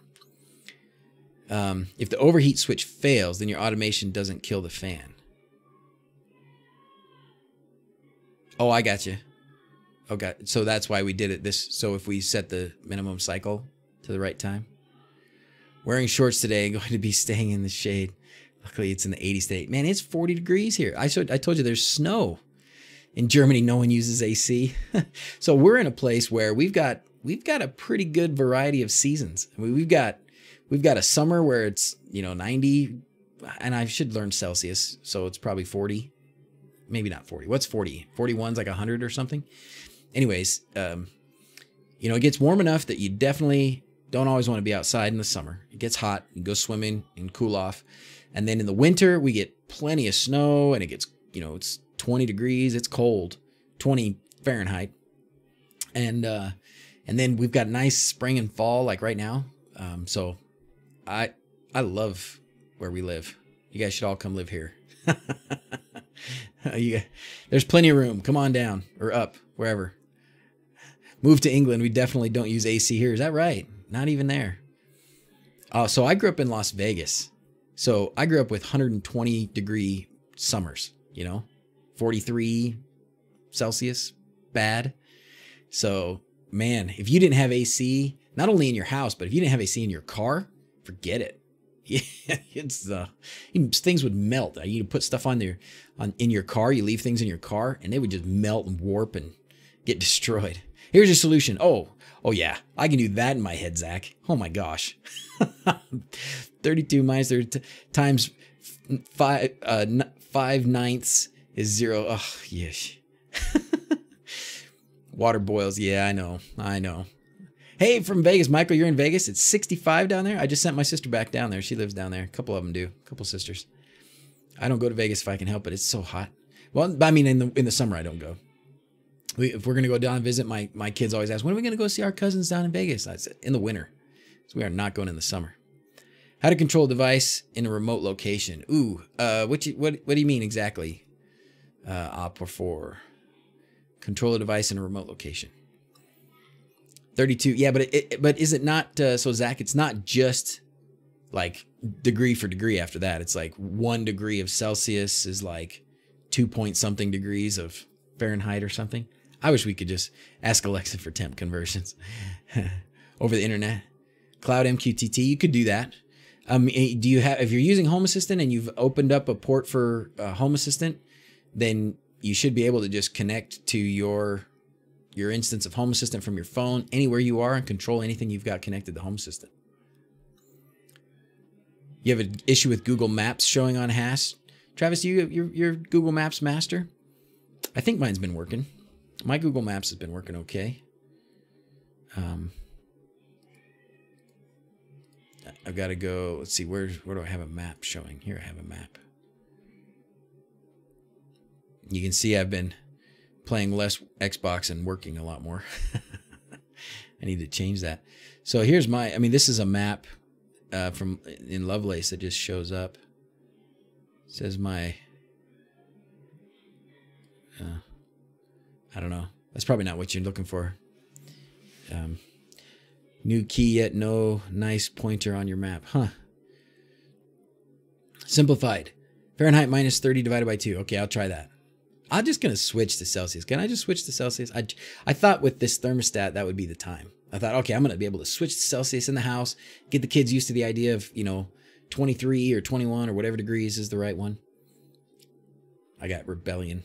If the overheat switch fails, then your automation doesn't kill the fan. Oh, I got you. Okay, so that's why we did it this. So if we set the minimum cycle to the right time. Wearing shorts today and going to be staying in the shade. Luckily, it's in the 80s today. Man, it's 40 degrees here. I told you there's snow. In Germany, no one uses AC. So we're in a place where we've got a pretty good variety of seasons. I mean, we've got a summer where it's, 90, and I should learn Celsius, so it's probably 40. Maybe not 40. What's 40? 41's like 100 or something. Anyways, it gets warm enough that you definitely don't always want to be outside in the summer. It gets hot, you go swimming and cool off. And then in the winter, we get plenty of snow, and it gets, it's 20 degrees, it's cold, 20 Fahrenheit. And then we've got nice spring and fall like right now. So I love where we live. You guys should all come live here. There's plenty of room. Come on down or up, wherever. Move to England. We definitely don't use AC here. Is that right? Not even there. So I grew up in Las Vegas. So I grew up with 120 degree summers, 43 Celsius, bad. So man, if you didn't have AC, not only in your house, but if you didn't have AC in your car, forget it. Yeah, things would melt. You put stuff in your car, you leave things in your car, and they would just melt and warp and get destroyed. Here's your solution. Oh yeah, I can do that in my head, Zach. Oh my gosh. 32 minus 30 times 5/9 is 0. Oh, yes. Water boils. Yeah, I know. Hey, from Vegas, Michael, you're in Vegas. It's 65 down there. I just sent my sister back down there. She lives down there. A couple of them do. A couple sisters. I don't go to Vegas if I can help it. It's so hot. Well, I mean, in the summer, I don't go. If we're going to go down and visit, my kids always ask, when are we going to go see our cousins down in Vegas? I said, in the winter. So we are not going in the summer. How to control a device in a remote location. Ooh, what do you mean exactly? Op 4. Control a device in a remote location. 32. Yeah, but is it not, so Zach, it's not just like degree for degree after that. It's like 1 degree of Celsius is like 2 point something degrees of Fahrenheit or something. I wish we could just ask Alexa for temp conversions over the internet. Cloud MQTT, you could do that. Do you have, if you're using Home Assistant and you've opened up a port for Home Assistant, then you should be able to just connect to your instance of Home Assistant from your phone anywhere you are and control anything you've got connected to Home Assistant. You have an issue with Google Maps showing on hash. Travis, you're Google Maps master? I think mine's been working. My Google Maps has been working okay. I've got to go, let's see, where do I have a map showing? Here I have a map. You can see I've been playing less Xbox and working a lot more. I need to change that. So here's this is a map from in Lovelace that just shows up. It says my, I don't know. That's probably not what you're looking for. New key yet no nice pointer on your map. Huh. Simplified. Fahrenheit minus 30 divided by 2. Okay, I'll try that. I'm just going to switch to Celsius. Can I just switch to Celsius? I thought with this thermostat, that would be the time. I thought, okay, I'm going to be able to switch to Celsius in the house, get the kids used to the idea of, 23 or 21 or whatever degrees is the right one. I got rebellion.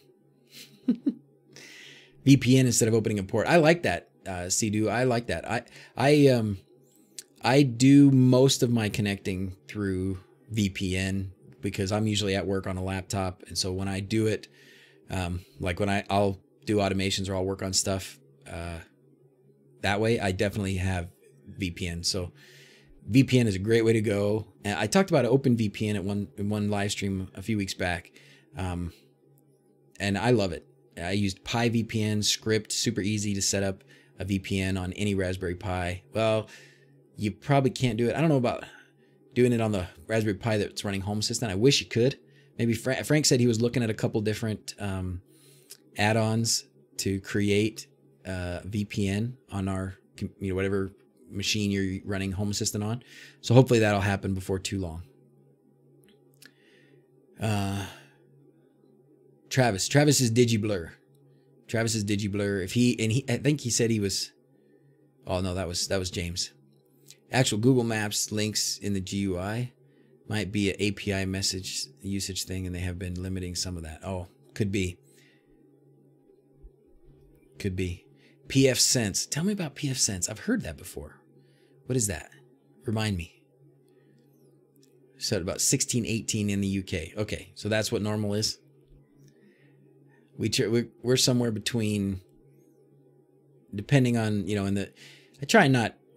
VPN instead of opening a port. I like that, Cdu. I like that. I do most of my connecting through VPN because I'm usually at work on a laptop, and so when I do it, like when I'll do automations or I'll work on stuff that way, I definitely have VPN. So VPN is a great way to go. And I talked about OpenVPN in one live stream a few weeks back, and I love it. I used PyVPN script, super easy to set up a VPN on any Raspberry Pi. Well, you probably can't do it. I don't know about doing it on the Raspberry Pi that's running Home Assistant. I wish you could. Maybe Frank said he was looking at a couple different add-ons to create VPN on our, whatever machine you're running Home Assistant on. So hopefully that'll happen before too long. Travis is DigiBlur. I think he said he was. Oh no, that was James. Actual Google Maps links in the GUI might be an API message usage thing, and they have been limiting some of that. Oh, could be. pfSense. Tell me about pfSense. I've heard that before. What is that? Remind me. Said about 1618 in the UK. Okay, so that's what normal is. We're somewhere between, depending on,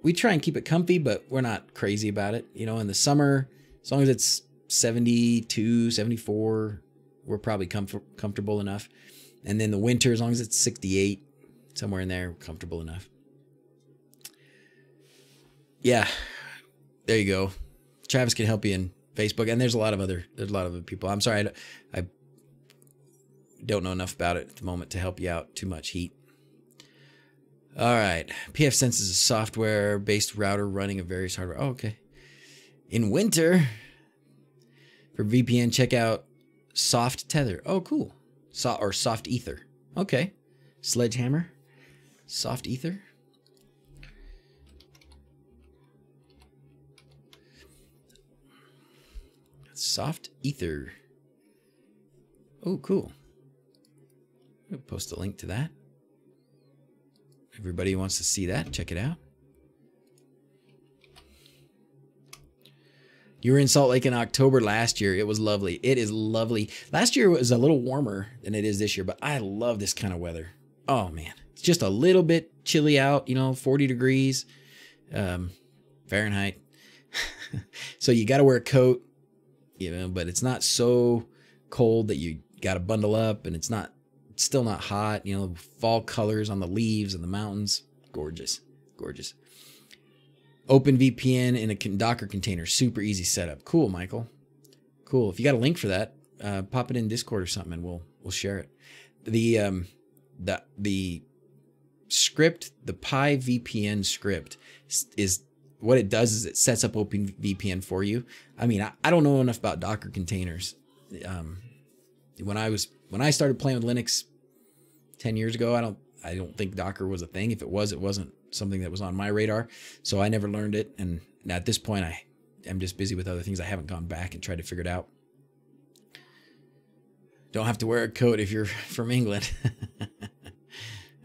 we try and keep it comfy, but we're not crazy about it. In the summer, as long as it's 72, 74, we're probably comfortable enough. And then the winter, as long as it's 68, somewhere in there, comfortable enough. Yeah, there you go. Travis can help you in Facebook, and there's a lot of other people. I'm sorry, I don't know enough about it at the moment to help you out. Too much heat. All right, pfSense is a software-based router running a various hardware. Oh, okay. In winter, for VPN, check out Softether. Oh, cool. Or Softether. Okay. Sledgehammer. Softether. Softether. Oh, cool. I'll post a link to that. Everybody who wants to see that, check it out. You were in Salt Lake in October last year. It was lovely. It is lovely. Last year was a little warmer than it is this year, but I love this kind of weather. Oh man, it's just a little bit chilly out, 40 degrees Fahrenheit. So you got to wear a coat, but it's not so cold that you got to bundle up, and it's still not hot. Fall colors on the leaves and the mountains. Gorgeous, gorgeous. OpenVPN in a Docker container. Super easy setup. Cool, Michael. Cool. If you got a link for that, pop it in Discord or something, and we'll share it. The script, the PyVPN script, is what it does is it sets up OpenVPN for you. I mean, I don't know enough about Docker containers. When I started playing with Linux 10 years ago, I don't think Docker was a thing. If it was, it wasn't something that was on my radar. So I never learned it. And at this point, I am just busy with other things. I haven't gone back and tried to figure it out. Don't have to wear a coat if you're from England.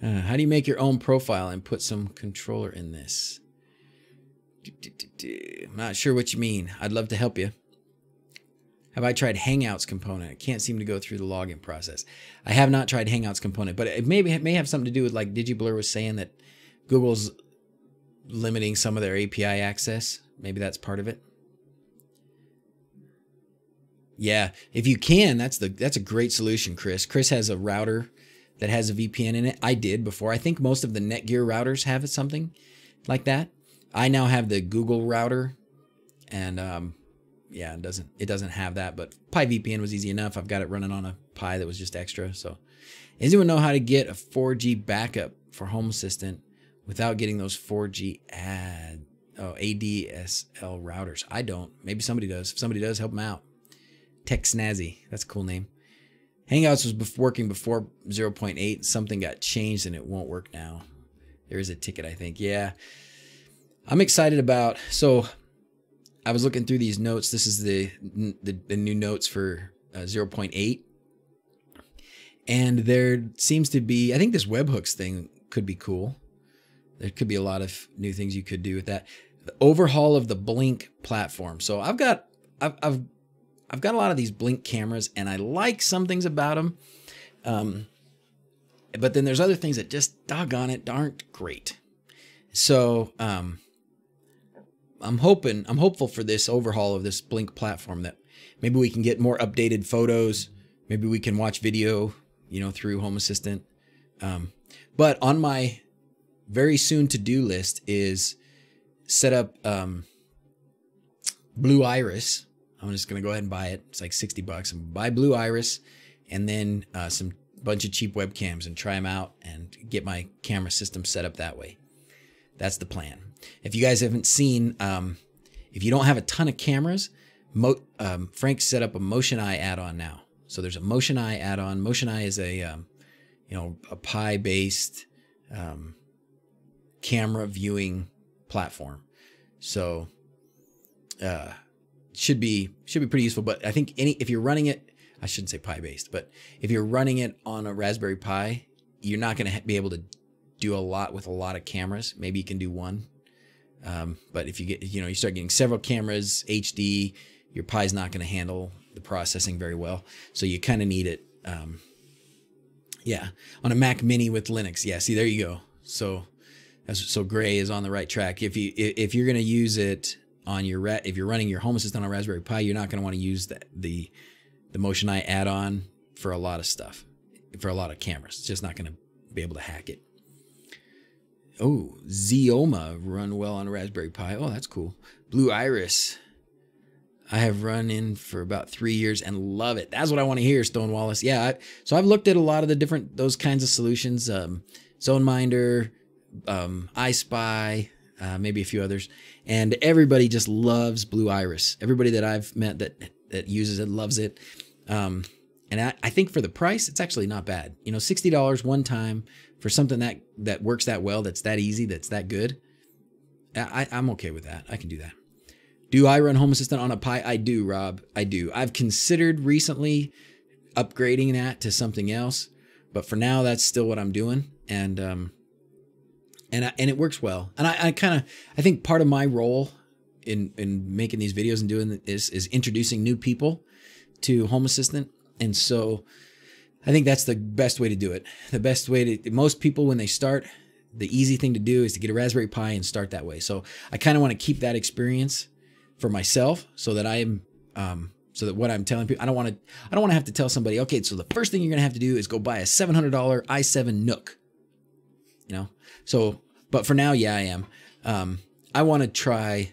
How do you make your own profile and put some controller in this? I'm not sure what you mean. I'd love to help you. Have I tried Hangouts component? I can't seem to go through the login process. I have not tried Hangouts component, but it may have something to do with, like DigiBlur was saying, that Google's limiting some of their API access. Maybe that's part of it. Yeah, if you can, that's a great solution, Chris. Chris has a router that has a VPN in it. I did before. I think most of the Netgear routers have something like that. I now have the Google router, and yeah, it doesn't have that, but PyVPN was easy enough. I've got it running on a Pi that was just extra. So, does anyone know how to get a 4G backup for Home Assistant without getting those 4G ADSL routers? I don't. Maybe somebody does. If somebody does, help them out. Tech Snazzy. That's a cool name. Hangouts was working before 0.8. Something got changed and it won't work now. There is a ticket, I think. Yeah. I'm excited about, so I was looking through these notes. This is the new notes for 0.8. And there seems to be, I think this WebHooks thing could be cool. There could be a lot of new things you could do with that. The overhaul of the Blynk platform. So I've got a lot of these Blynk cameras, and I like some things about them. But then there's other things that just, doggone it, aren't great. So I'm hopeful for this overhaul of this Blynk platform, that maybe we can get more updated photos. Maybe we can watch video, you know, through Home Assistant. But on my very soon to-do list is set up Blue Iris. I'm just going to go ahead and buy it. It's like $60 and buy Blue Iris, and then some bunch of cheap webcams and try them out and get my camera system set up that way. That's the plan. If you guys haven't seen, if you don't have a ton of cameras, Frank set up a Motion Eye add-on now. So there's a Motion Eye add-on. Motion Eye is a, you know, a Pi-based camera viewing platform. So should be pretty useful. But I think if you're running it, I shouldn't say Pi-based, but if you're running it on a Raspberry Pi, you're not going to be able to do a lot with a lot of cameras. Maybe you can do one. But if you get, you know, you start getting several cameras, HD, your Pi's not going to handle the processing very well. So you kind of need it. Yeah, on a Mac Mini with Linux. Yeah, see, there you go. So Gray is on the right track. If you're going to use it on your if you're running your Home Assistant on a Raspberry Pi, you're not going to want to use the Motion Eye add-on for a lot of stuff, for a lot of cameras. It's just not going to be able to hack it. Oh, Zeoma run well on a Raspberry Pi. Oh, that's cool. Blue Iris, I have run in for about 3 years and love it. That's what I want to hear, Stone Wallace. Yeah, so I've looked at a lot of the different, those kinds of solutions. ZoneMinder, iSpy, maybe a few others. And everybody just loves Blue Iris. Everybody that I've met that uses it loves it. And I think for the price, it's actually not bad. You know, $60 one time for something that works that well, that's that easy, that's that good. I'm okay with that. I can do that. Do I run Home Assistant on a Pi? I do, Rob. I do. I've considered recently upgrading that to something else, but for now, that's still what I'm doing. And it works well. And I think part of my role in making these videos and doing this is introducing new people to Home Assistant. And so I think that's the best way to do it. The best way to, most people when they start, the easy thing to do is to get a Raspberry Pi and start that way. So I kind of want to keep that experience for myself, so that so that what I'm telling people, I don't want to have to tell somebody, okay, so the first thing you're going to have to do is go buy a $700 i7 Nook, you know? So, but for now, yeah, I am. I want to try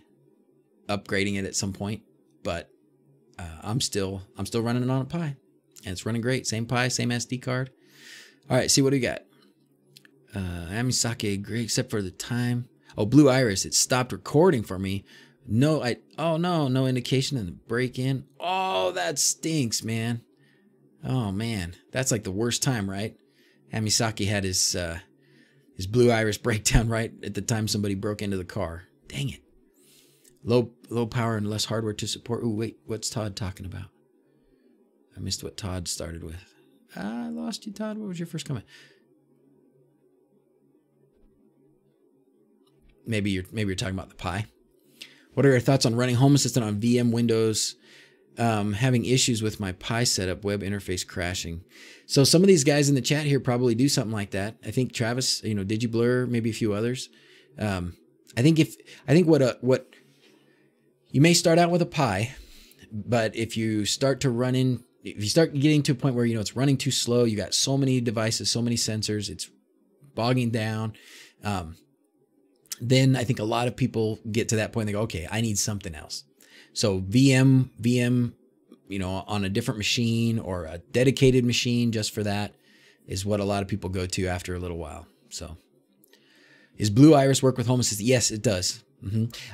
upgrading it at some point, but I'm still running it on a Pi, and it's running great. Same Pi, same SD card. All right, see what do we got. Amisake, great, except for the time. Oh, Blue Iris, it stopped recording for me. No, no indication in the break-in. Oh, that stinks, man. Oh man, that's like the worst time, right? Amisake had his Blue Iris breakdown right at the time somebody broke into the car. Dang it. Low power and less hardware to support. Ooh, wait, what's Todd talking about? I missed what Todd started with. I lost you, Todd. What was your first comment? Maybe you're talking about the Pi. What are your thoughts on running Home Assistant on VM Windows? Having issues with my Pi setup, web interface crashing. So some of these guys in the chat here probably do something like that. I think Travis, you know, DigiBlur, maybe a few others. I think what you may start out with a Pi, but if you start getting to a point where, you know, it's running too slow, you got so many devices, so many sensors, it's bogging down. Then I think a lot of people get to that point. They go, okay, I need something else. So VM, you know, on a different machine or a dedicated machine just for that is what a lot of people go to after a little while. So is Blue Iris work with Home Assistant? Yes, it does.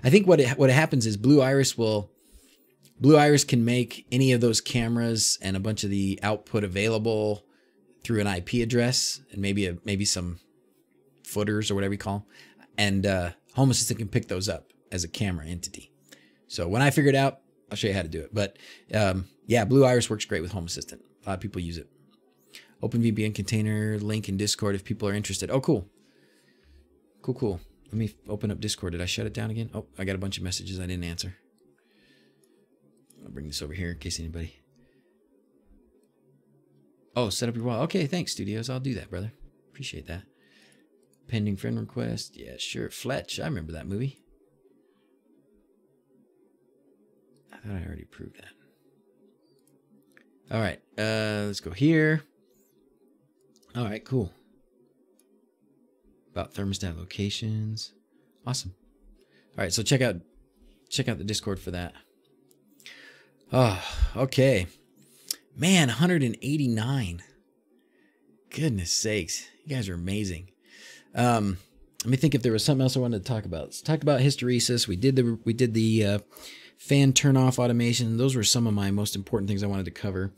I think what happens is Blue Iris can make any of those cameras and a bunch of the output available through an IP address and maybe some footers or whatever you call them. And Home Assistant can pick those up as a camera entity. So when I figure it out, I'll show you how to do it. But yeah, Blue Iris works great with Home Assistant. A lot of people use it. OpenVPN container link in Discord if people are interested. Oh, cool. Cool. Let me open up Discord. Did I shut it down again? Oh, I got a bunch of messages I didn't answer. I'll bring this over here in case anybody. Oh, set up your wall. Okay, thanks, Studios. I'll do that, brother. Appreciate that. Pending friend request. Yeah, sure. Fletch. I remember that movie. I thought I already proved that. All right. Let's go here. All right, cool. About thermostat locations. Awesome. All right, so check out the Discord for that. Oh, okay. Man, 189. Goodness sakes. You guys are amazing. Let me think if there was something else I wanted to talk about. Let's talk about hysteresis. We did the fan turn off automation. Those were some of my most important things I wanted to cover.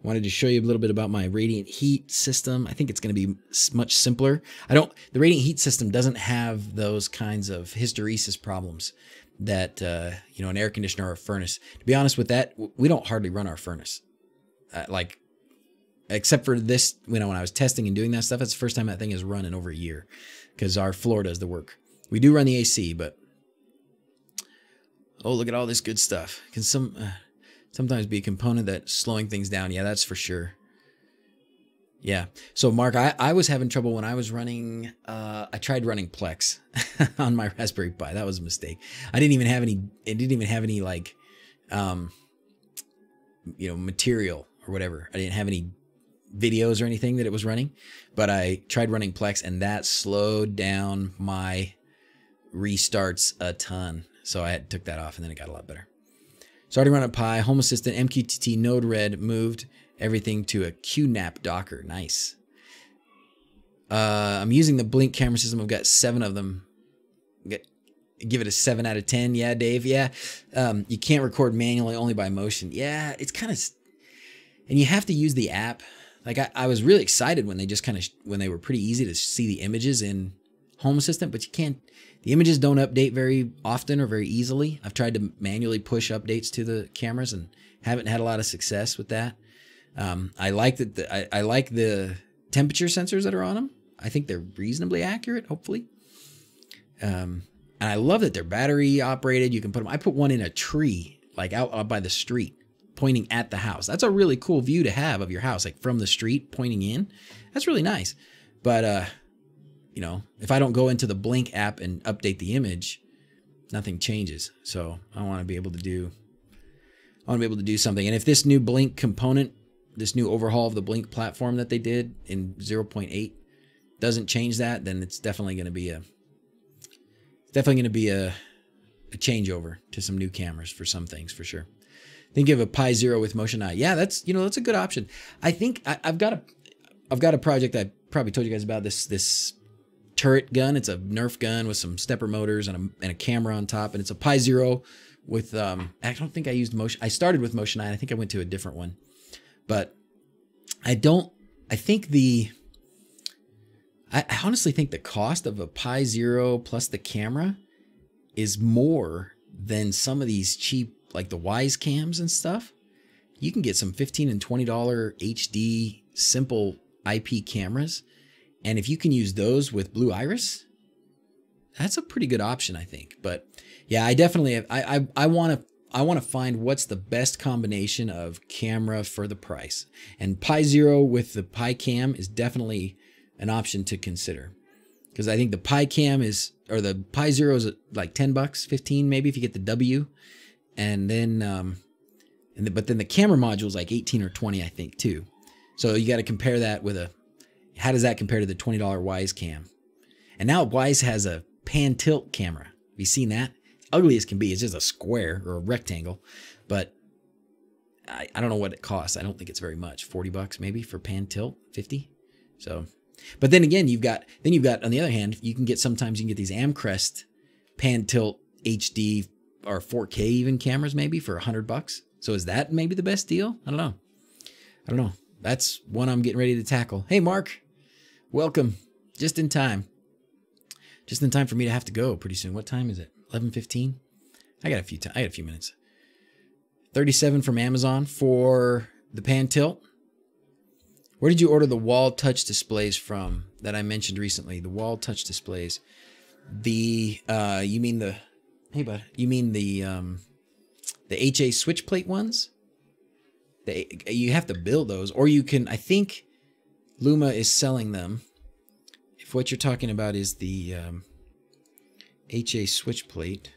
I wanted to show you a little bit about my radiant heat system. I think it's going to be much simpler. The radiant heat system doesn't have those kinds of hysteresis problems that you know, an air conditioner or a furnace. To be honest with that, we don't hardly run our furnace. Like, except for this, you know, when I was testing and doing that stuff, that's the first time that thing has run in over a year because our floor does the work. We do run the AC, but oh, look at all this good stuff. Can sometimes be a component that's slowing things down. Yeah, that's for sure. Yeah. So Mark, I was having trouble when I was running, I tried running Plex on my Raspberry Pi. That was a mistake. It didn't even have any like, you know, material or whatever. I didn't have any videos or anything that it was running, but I tried running Plex and that slowed down my restarts a ton. So I took that off and then it got a lot better. Starting running Pi, Home Assistant, MQTT, Node-RED, moved everything to a QNAP Docker. Nice. I'm using the Blynk camera system. I've got 7 of them. Give it a 7 out of 10. Yeah, Dave. Yeah. You can't record manually, only by motion. Yeah, it's kind of, and you have to use the app. Like I was really excited when they just kind of, when they were pretty easy to see the images in Home Assistant, but you can't, the images don't update very often or very easily. I've tried to manually push updates to the cameras and haven't had a lot of success with that. I like that. I like the temperature sensors that are on them. I think they're reasonably accurate, hopefully. And I love that they're battery operated. You can put them, I put one in a tree, like out by the street, pointing at the house. That's a really cool view to have of your house, like from the street pointing in. That's really nice. But, you know, if I don't go into the Blynk app and update the image, nothing changes. So I want to be able to do, something. And if this new Blynk component, this new overhaul of the Blynk platform that they did in 0.8 doesn't change that, then it's definitely going to be a changeover to some new cameras for some things for sure. Think of a Pi Zero with Motion Eye. Yeah, that's a good option. I think I've got a project I probably told you guys about, this turret gun. It's a Nerf gun with some stepper motors and a camera on top, and it's a Pi Zero with I don't think I used Motion. I started with Motion Eye. I think I went to a different one, but I honestly think the cost of a Pi Zero plus the camera is more than some of these cheap, like the Wyze cams and stuff. You can get some $15 and $20 HD simple IP cameras. And if you can use those with Blue Iris, that's a pretty good option, I think. But yeah, I definitely, I want to find what's the best combination of camera for the price. And Pi Zero with the Pi Cam is definitely an option to consider. Because I think the Pi Cam or the Pi Zero is like 10 bucks, 15 maybe if you get the W. And then, but then the camera module is like 18 or 20, I think, too. So you got to compare that with how does that compare to the $20 Wyze cam? And now Wyze has a pan tilt camera. Have you seen that? It's ugly as can be. It's just a square or a rectangle, but I don't know what it costs. I don't think it's very much. 40 bucks maybe for pan tilt, 50. So, but then again, you've got on the other hand, sometimes you can get these Amcrest pan tilt HD or 4K even cameras maybe for 100 bucks. So is that maybe the best deal? I don't know. That's one I'm getting ready to tackle. Hey, Mark, welcome. Just in time. Just in time for me to have to go pretty soon. What time is it? 11:15. I got a few minutes. 37 from Amazon for the pan tilt. Where did you order the wall touch displays from that I mentioned recently? The wall touch displays. The you mean the hey bud? You mean the HA switch plate ones? You have to build those, or you can. I think Luma is selling them. If what you're talking about is the HA switch plate.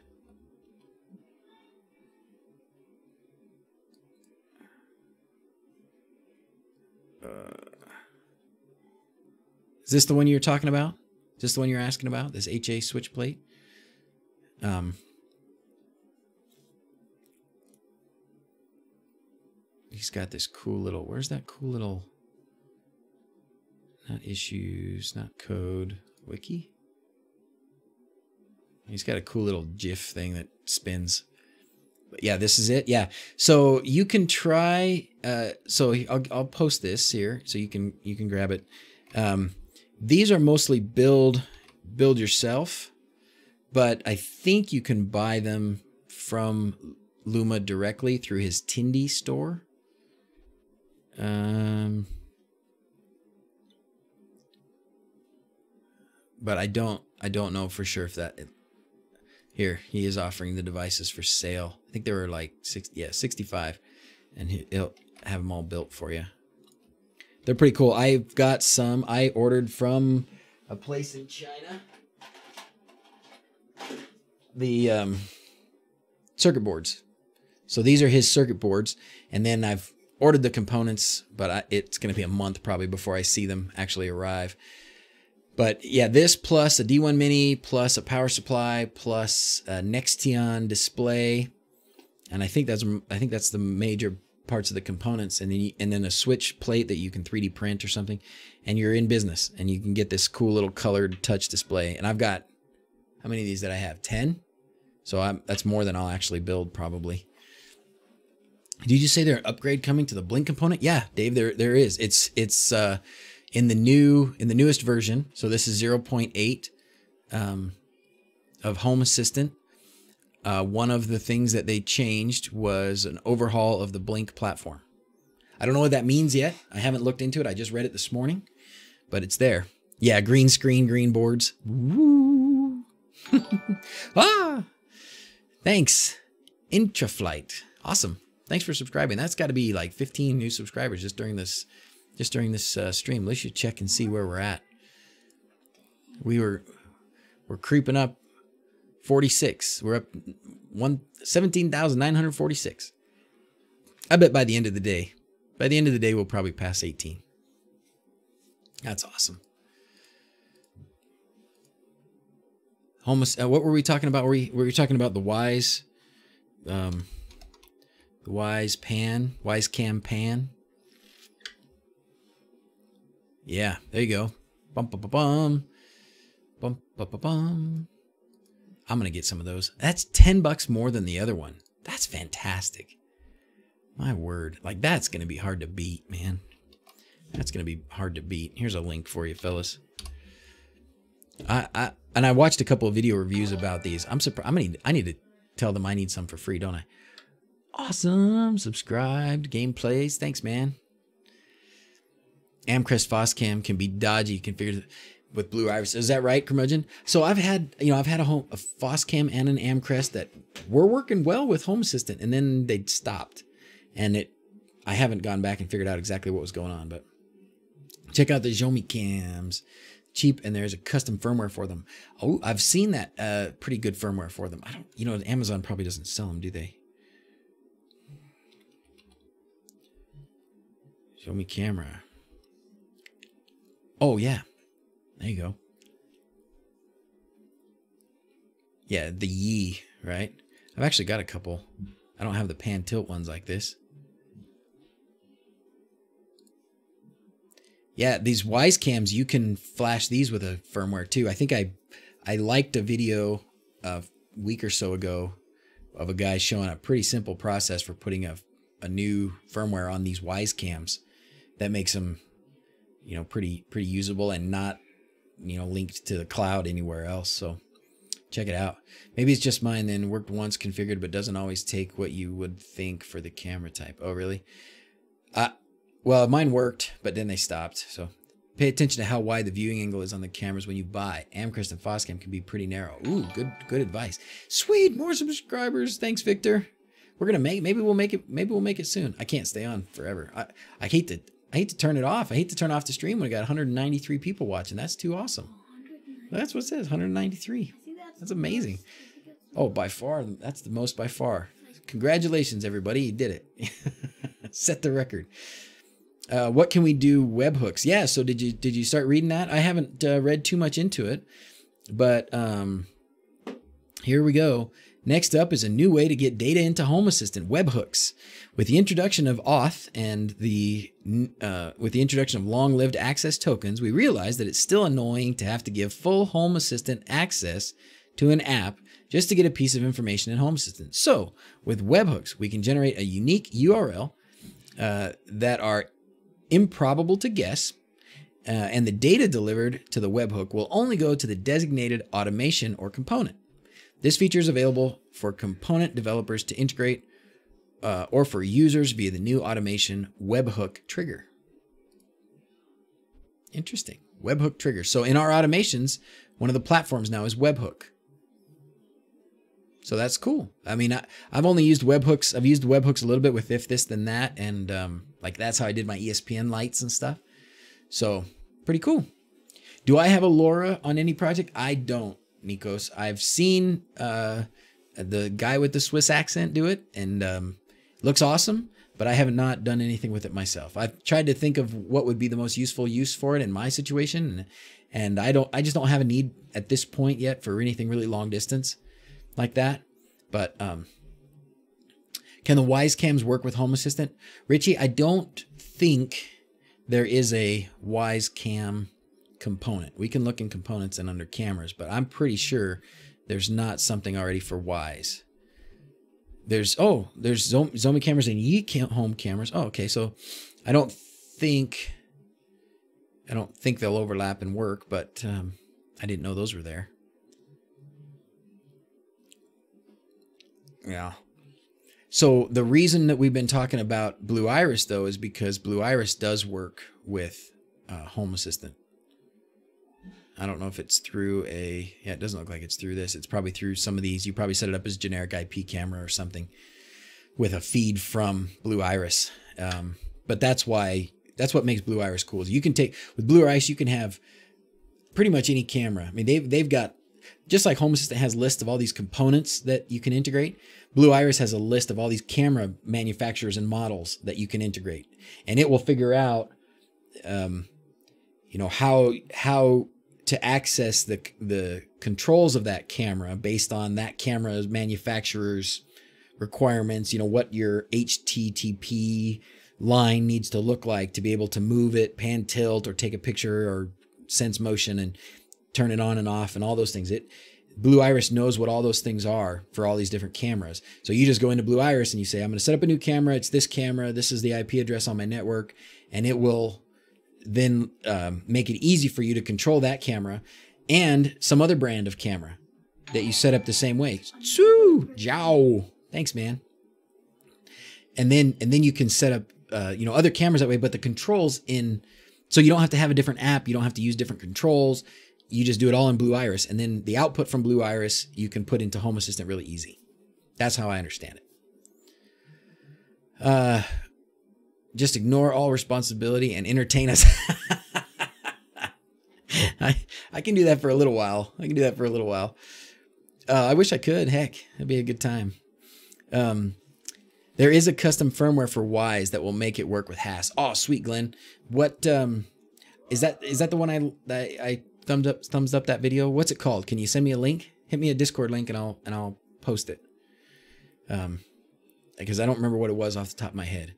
Is this the one you're talking about? Is this the one you're asking about? This HA switch plate? He's got this cool little, where's that cool little, not issues, not code, wiki? He's got a cool little GIF thing that spins. But yeah, this is it. Yeah. So you can try, so I'll post this here so you can grab it. These are mostly build yourself, but I think you can buy them from Luma directly through his Tindy store. But I don't know for sure if that. Here, he is offering the devices for sale. I think they were like 65, and he'll have them all built for you. They're pretty cool. I've got some I ordered from a place in China. The circuit boards. So these are his circuit boards, and then I've ordered the components, but it's going to be a month probably before I see them actually arrive. But yeah, this plus a D1 Mini plus a power supply plus a Nextion display, and I think that's the major parts of the components, and then a switch plate that you can 3D print or something, and you're in business, and you can get this cool little colored touch display. And I've got, how many of these did I have? 10. So that's more than I'll actually build probably. Did you just say there's an upgrade coming to the Blynk component? Yeah, Dave, there is. It's in the newest version. So this is 0.8 of Home Assistant. One of the things that they changed was an overhaul of the Blynk platform. I don't know what that means yet. I haven't looked into it. I just read it this morning, but it's there. Yeah, green screen, green boards. Woo! Ah! Thanks, Intraflight. Awesome. Thanks for subscribing. That's got to be like 15 new subscribers just during this stream. Let's you check and see where we're at. We're creeping up 46. We're up 17,946. I bet by the end of the day, we'll probably pass 18. That's awesome. What were we talking about? We were talking about the Wyze, the Wyze Cam Pan. Yeah, there you go. Bum, bum, bum, bum. Bum, bum, bum, bum. I'm going to get some of those. That's $10 more than the other one. That's fantastic. My word. Like, that's going to be hard to beat, man. That's going to be hard to beat. Here's a link for you, fellas. And I watched a couple of video reviews about these. I'm surprised. I need to tell them I need some for free, don't I? Awesome. Subscribed. Gameplays. Thanks, man. Amcrest Foscam can be dodgy configured with Blue Iris. Is that right, Curmudgeon? So I've had a Foscam and an Amcrest that were working well with Home Assistant, and then they stopped. And I haven't gone back and figured out exactly what was going on, but check out the Xiaomi cams. Cheap, and there's a custom firmware for them. Oh, I've seen that pretty good firmware for them. Amazon probably doesn't sell them, do they? Xiaomi camera. Oh, yeah. There you go. Yeah, the Yi, right? I've actually got a couple. I don't have the pan tilt ones like this. Yeah, these Wyze cams, you can flash these with a firmware too. I think I liked a video a week or so ago of a guy showing a pretty simple process for putting a new firmware on these Wyze cams that makes them, pretty usable and not, linked to the cloud anywhere else. So check it out. Maybe it's just mine then. Worked once, configured, but doesn't always take what you would think for the camera type. Oh, really? Well, mine worked, but then they stopped. So pay attention to how wide the viewing angle is on the cameras when you buy. Amcrest and Foscam can be pretty narrow. Ooh, good advice. Sweet, more subscribers. Thanks, Victor. We're gonna maybe we'll make it soon. I can't stay on forever. I hate to turn it off. I hate to turn off the stream when I got 193 people watching. That's too awesome. That's what it says, 193. That's amazing. Oh, by far, that's the most by far. Congratulations, everybody. You did it. Set the record. What can we do webhooks? Yeah, so did you start reading that? I haven't read too much into it, but here we go. Next up is a new way to get data into Home Assistant, webhooks. With the introduction of auth and with the introduction of long-lived access tokens, we realized that it's still annoying to have to give full Home Assistant access to an app just to get a piece of information in Home Assistant. So with webhooks, we can generate a unique URL that are improbable to guess, and the data delivered to the webhook will only go to the designated automation or component. This feature is available for component developers to integrate or for users via the new automation webhook trigger. Interesting. Webhook trigger. So in our automations, one of the platforms now is webhook. So that's cool. I mean, I've only used webhooks. I've used webhooks a little bit with if this then that, and like that's how I did my ESPN lights and stuff. So pretty cool. Do I have a LoRa on any project? I don't, Nikos. I've seen the guy with the Swiss accent do it, and looks awesome, but I have not done anything with it myself. I've tried to think of what would be the most useful use for it in my situation, and I just don't have a need at this point yet for anything really long distance like that. But can the Wyze cams work with Home Assistant? Richie, I don't think there is a Wyze cam component. We can look in components and under cameras, but I'm pretty sure there's not something already for Wyze. There's Zomi cameras and Yeet home cameras. Oh, okay. So I don't think they'll overlap and work, but I didn't know those were there. Yeah. So the reason that we've been talking about Blue Iris though is because Blue Iris does work with Home Assistant. I don't know if it's through yeah, it doesn't look like it's through this. It's probably through some of these. You probably set it up as a generic IP camera or something with a feed from Blue Iris. But that's what makes Blue Iris cool. Is you can take, with Blue Iris, you can have pretty much any camera. I mean, they've got, just like Home Assistant has a list of all these components that you can integrate, Blue Iris has a list of all these camera manufacturers and models that you can integrate. And it will figure out, you know, how to access the controls of that camera based on that camera's manufacturer's requirements, you know, what your HTTP line needs to look like to be able to move it, pan tilt, or take a picture or sense motion and turn it on and off and all those things. Blue Iris knows what all those things are for all these different cameras. So you just go into Blue Iris and you say, I'm going to set up a new camera. It's this camera. This is the IP address on my network. And it will then make it easy for you to control that camera and some other brand of camera that you set up the same way. Sue, Jow. Thanks, man. And then you can set up you know, other cameras that way, but the controls so you don't have to have a different app. You don't have to use different controls. You just do it all in Blue Iris. And then the output from Blue Iris, you can put into Home Assistant really easy. That's how I understand it. Just ignore all responsibility and entertain us. I can do that for a little while. I wish I could. Heck, that'd be a good time. There is a custom firmware for Wyze that will make it work with HAS. Oh, sweet, Glenn. What is that the one I thumbs up that video? What's it called? Can you send me a link? Hit me a Discord link and I'll post it. Because I don't remember what it was off the top of my head.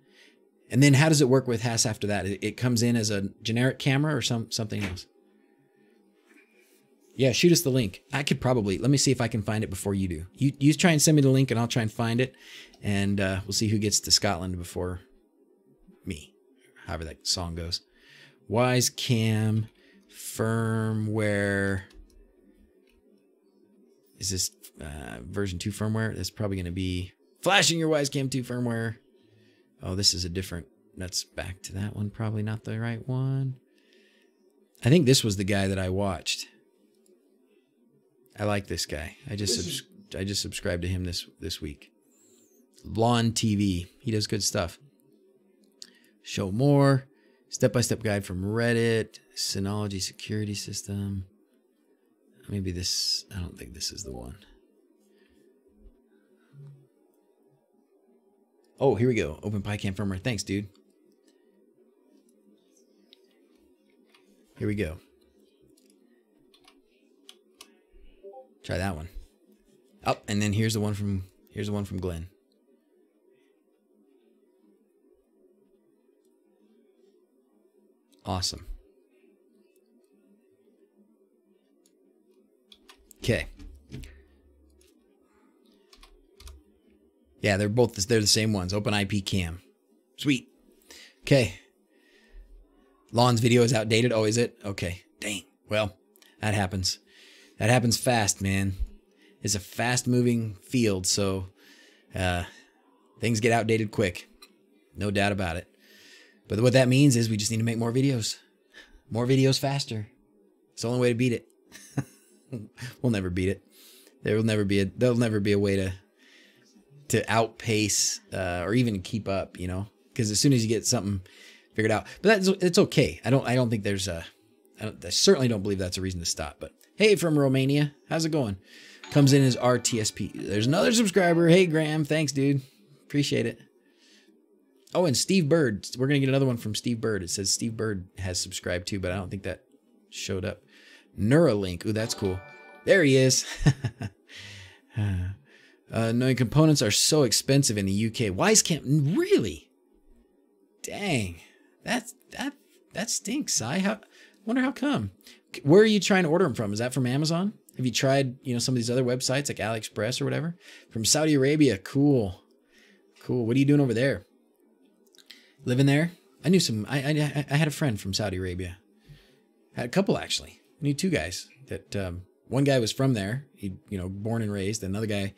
And then how does it work with HAS after that? It comes in as a generic camera or something else? Yeah, shoot us the link. I could probably, let me see if I can find it before you do. You try and send me the link and I'll try and find it. And we'll see who gets to Scotland before me. However that song goes. Wyze Cam firmware. Is this version 2 firmware? That's probably going to be flashing your Wyze Cam 2 firmware. Oh, this is a different that's back to that one. Probably not the right one. I think this was the guy that I watched. I like this guy. I just subscribed to him this week. Lawn TV. He does good stuff. Show more. Step-by-step guide from Reddit. Synology security system. Maybe this. I don't think this is the one. Oh, here we go. OpenPyCam firmware. Thanks, dude. Here we go. Try that one. Oh, and then here's the one from Glenn. Awesome. Okay. Yeah, they're the same ones. OpenIP Cam. Sweet. Okay. Lon's video is outdated. Oh, is it? Okay. Dang. Well, that happens. That happens fast, man. It's a fast-moving field, so things get outdated quick. No doubt about it. But what that means is we just need to make more videos. More videos faster. It's the only way to beat it. We'll never beat it. There'll never be a way to outpace or even keep up, you know, because as soon as you get something figured out, but it's okay. I don't think there's I certainly don't believe that's a reason to stop. But hey, from Romania, how's it going? Comes in as RTSP. There's another subscriber. Hey, Graham, thanks, dude. Appreciate it. Oh, and Steve Bird. We're gonna get another one from Steve Bird. It says Steve Bird has subscribed too, but I don't think that showed up. Neuralink. Ooh, that's cool. There he is. Knowing components are so expensive in the UK. Wyze can't really. Dang, that stinks. I wonder how come. Where are you trying to order them from? Is that from Amazon? Have you tried, you know, some of these other websites like AliExpress or whatever? From Saudi Arabia. Cool, cool. What are you doing over there? Living there? I knew some. I had a friend from Saudi Arabia. I had a couple actually. I knew two guys that. One guy was from there. He, you know, born and raised. Another guy,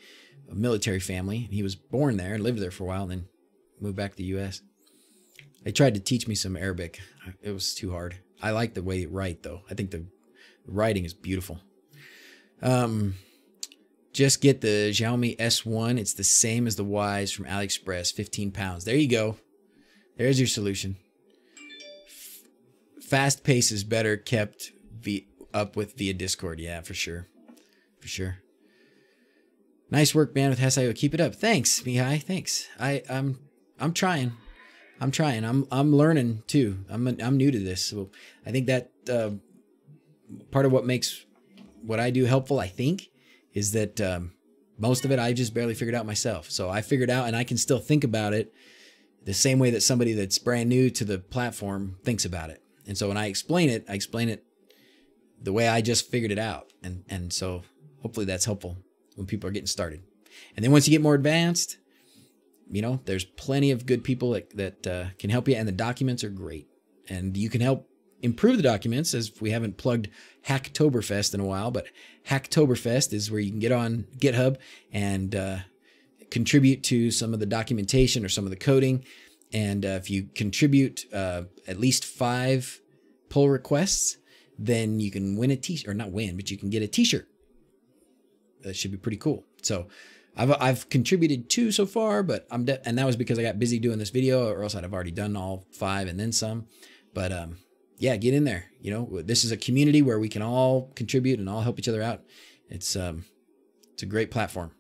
a military family. He was born there and lived there for a while, and then moved back to the U.S. They tried to teach me some Arabic. It was too hard. I like the way you write, though. I think the writing is beautiful. Just get the Xiaomi S1. It's the same as the Wyze from AliExpress. 15 pounds. There you go. There's your solution. Fast pace is better kept up with via Discord. Yeah, for sure. For sure. Nice work, man, with HasIO. Keep it up. Thanks, Mihai. Thanks. I'm trying. I'm trying. I'm learning too. I'm new to this. So I think that part of what makes what I do helpful, I think, is that most of it I just barely figured out myself. So I figured out, and I can still think about it the same way that somebody that's brand new to the platform thinks about it. And so when I explain it the way I just figured it out. And so hopefully that's helpful when people are getting started. And then once you get more advanced, you know, there's plenty of good people that can help you, and the documents are great. And you can help improve the documents, as we haven't plugged Hacktoberfest in a while, but Hacktoberfest is where you can get on GitHub and contribute to some of the documentation or some of the coding. And if you contribute at least 5 pull requests, then you can win a t-shirt, or not win, but you can get a t-shirt. That should be pretty cool. So I've contributed 2 so far, but and that was because I got busy doing this video, or else I'd have already done all 5 and then some. But yeah, get in there. You know, this is a community where we can all contribute and all help each other out. It's a great platform.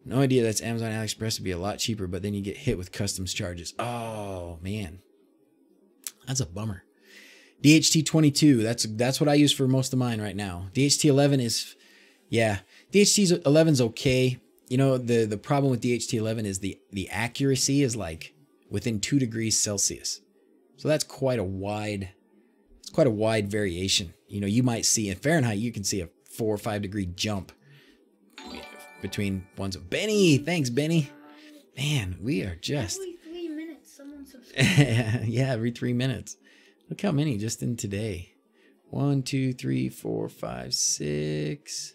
No idea that's Amazon AliExpress would be a lot cheaper, but then you get hit with customs charges. Oh man, that's a bummer. DHT22, that's what I use for most of mine right now. DHT11 is, yeah, DHT11 is okay. You know, the problem with DHT11 is the accuracy is like within 2 degrees Celsius. So that's quite a wide variation. You know, you might see in Fahrenheit, you can see a 4 or 5 degree jump between ones. Benny, thanks, Benny. Man, we are just every 3 minutes someone subscribes. yeah, every 3 minutes. Look how many just in today. 1, 2, 3, 4, 5, 6,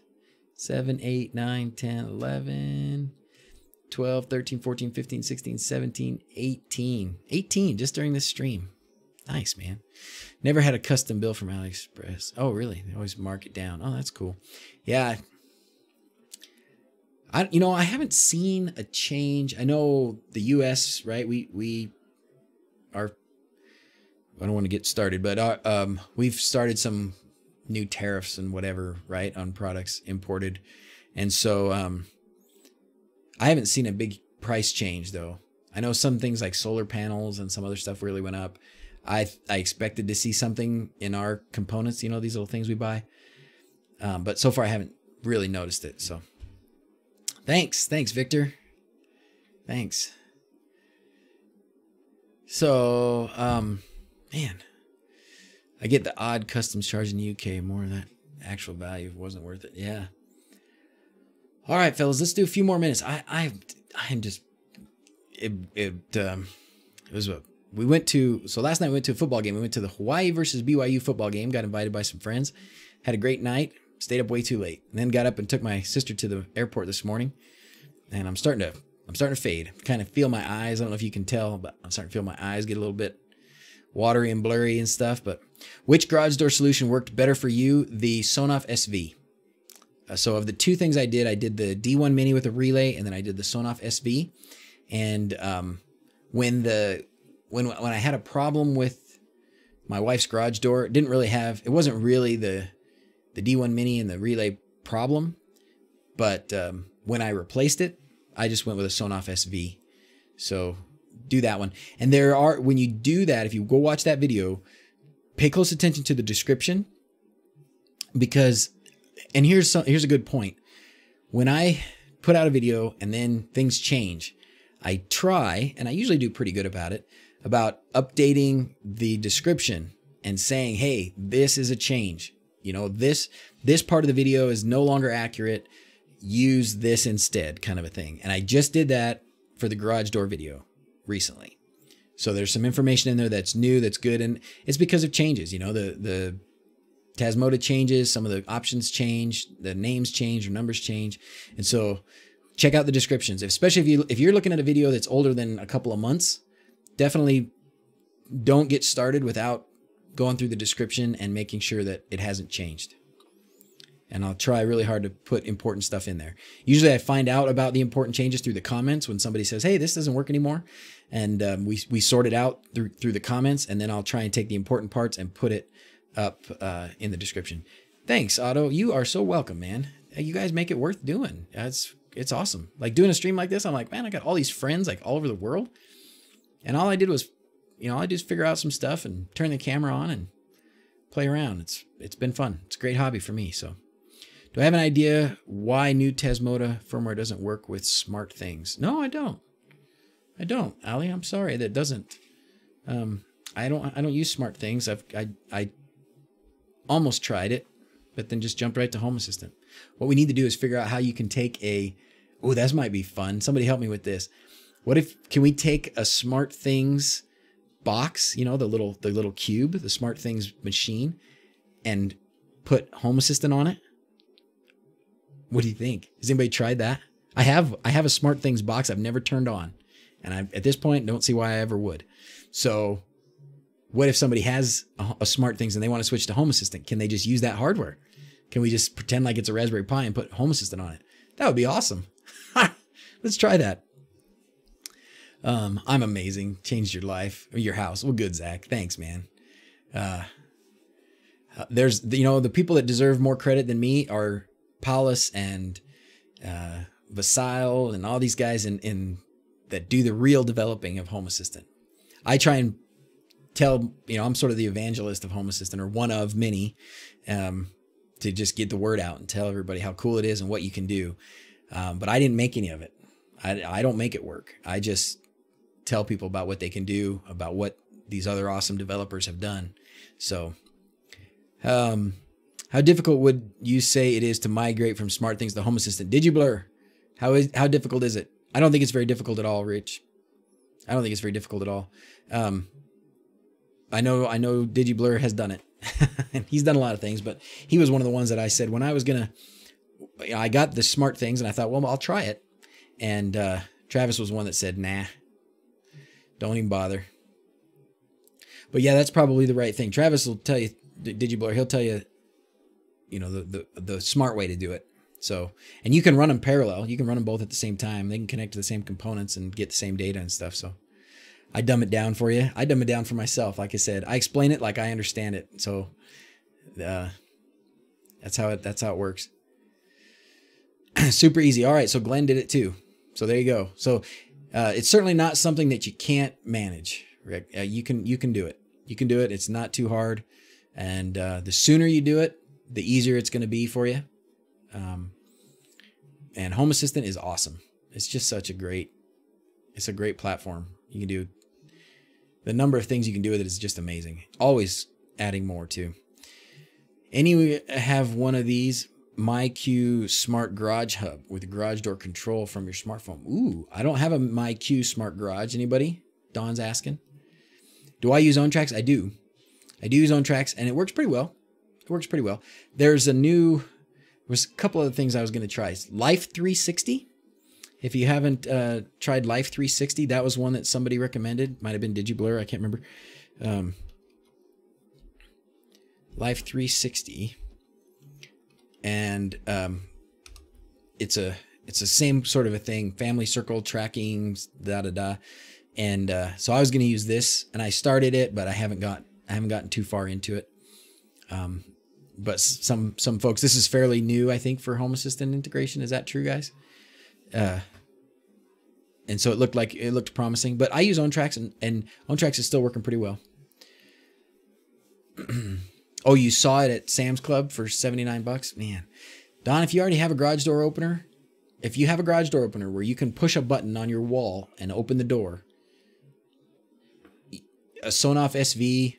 7, 8, 9, 10, 11. 12, 13, 14, 15, 16, 17, 18. 18 just during this stream. Nice, man. Never had a custom bill from AliExpress. Oh, really? They always mark it down. Oh, that's cool. Yeah. I haven't seen a change. I know the US, right? We are, I don't want to get started, but we've started some new tariffs and whatever, right, on products imported. And so I haven't seen a big price change though. I know some things like solar panels and some other stuff really went up. I expected to see something in our components, you know, these little things we buy. But so far I haven't really noticed it. So thanks, Victor. Thanks. So, man, I get the odd customs charge in the UK. More of that actual value wasn't worth it. Yeah. All right, fellas, let's do a few more minutes. I'm just, it was a, we went to, so last night we went to a football game. We went to the Hawaii versus BYU football game, got invited by some friends, had a great night, stayed up way too late, and then got up and took my sister to the airport this morning. And I'm starting to fade. Kind of feel my eyes. I don't know if you can tell, but I'm starting to feel my eyes get a little bit watery and blurry and stuff. But which garage door solution worked better for you? The Sonoff SV. So of the two things I did the D1 Mini with a relay, and then I did the Sonoff SV. And when I had a problem with my wife's garage door, it wasn't really the D1 Mini and the relay problem, but when I replaced it, I just went with a Sonoff SV. So do that one. And when you do that, if you go watch that video, pay close attention to the description, because, and here's a good point. When I put out a video and then things change, I try, and I usually do pretty good about it, about updating the description and saying, hey, this is a change. You know, this part of the video is no longer accurate. Use this instead, kind of a thing. And I just did that for the garage door video recently. So there's some information in there that's new, that's good. And it's because of changes. You know, the Tasmota changes, some of the options change, the names change or numbers change. And so check out the descriptions, especially if you're looking at a video that's older than a couple of months. Definitely don't get started without going through the description and making sure that it hasn't changed. And I'll try really hard to put important stuff in there. Usually I find out about the important changes through the comments when somebody says, hey, this doesn't work anymore. And we sort it out through the comments, and then I'll try and take the important parts and put it up in the description. Thanks, Otto. You are so welcome, man. You guys make it worth doing. It's awesome. Like doing a stream like this, I'm like, man, I got all these friends like all over the world. And all I did was, I just figure out some stuff and turn the camera on and play around. It's been fun. It's a great hobby for me. So do I have an idea why new Tasmota firmware doesn't work with Smartthings? No, I don't. Ali, I'm sorry. That doesn't. I don't use Smartthings. I almost tried it, but then just jumped right to Home Assistant. What we need to do is figure out how you can take that might be fun. Somebody help me with this. Can we take a Smartthings box, the little cube, the Smartthings machine, and put Home Assistant on it? What do you think? Has anybody tried that? I have a Smartthings box I've never turned on, and I at this point don't see why I ever would. So what if somebody has a Smartthings and they want to switch to Home Assistant? Can they just use that hardware? Can we just pretend like it's a Raspberry Pi and put Home Assistant on it? That would be awesome. Let's try that. I'm amazing. Changed your life, or your house. Well, good, Zach. Thanks, man. There's, the people that deserve more credit than me are Paulus and Vasile and all these guys that do the real developing of Home Assistant. I try and tell, I'm sort of the evangelist of Home Assistant, or one of many, to just get the word out and tell everybody how cool it is and what you can do. But I didn't make any of it. I don't make it work. I just tell people about what they can do, about what these other awesome developers have done. So, how difficult would you say it is to migrate from Smartthings to Home Assistant? Digiblur, how difficult is it? I don't think it's very difficult at all, Rich. I don't think it's very difficult at all. I know Digiblur has done it. And he's done a lot of things, but he was one of the ones that I said when I was I got the Smartthings and I thought, well, I'll try it. And Travis was one that said, nah, don't even bother. But yeah, that's probably the right thing. Travis will tell you, Digibler, he'll tell you, you know, the smart way to do it. So, and you can run them parallel. You can run them both at the same time. They can connect to the same components and get the same data and stuff. So I dumb it down for you. I dumb it down for myself. Like I said, I explain it like I understand it. So that's how it works. Super easy. All right. So Glenn did it too. So there you go. So it's certainly not something that you can't manage, Rick. You can do it. You can do it. It's not too hard. And the sooner you do it, the easier it's going to be for you. And Home Assistant is awesome. It's just such a great platform. You can do the number of things you can do with it is just amazing. Always adding more too. Any have one of these MyQ Smart Garage Hub with garage door control from your smartphone? Ooh, I don't have a MyQ Smart Garage. Anybody? Don's asking. Do I use OwnTracks? I do. I do use OwnTracks, and it works pretty well. It works pretty well. There's a couple of things I was going to try. Life360. If you haven't tried Life360, that was one that somebody recommended. Might have been DigiBlur. I can't remember. Life360. And it's the same sort of a thing. Family circle tracking, And so I was going to use this, and I started it, but I haven't gotten too far into it. But some folks, this is fairly new, I think, for Home Assistant integration. Is that true, guys? And so it looked promising. But I use OwnTracks, and OwnTracks is still working pretty well. Oh, you saw it at Sam's Club for $79, man. Don, if you already have a garage door opener, if you have a garage door opener where you can push a button on your wall and open the door, a Sonoff SV,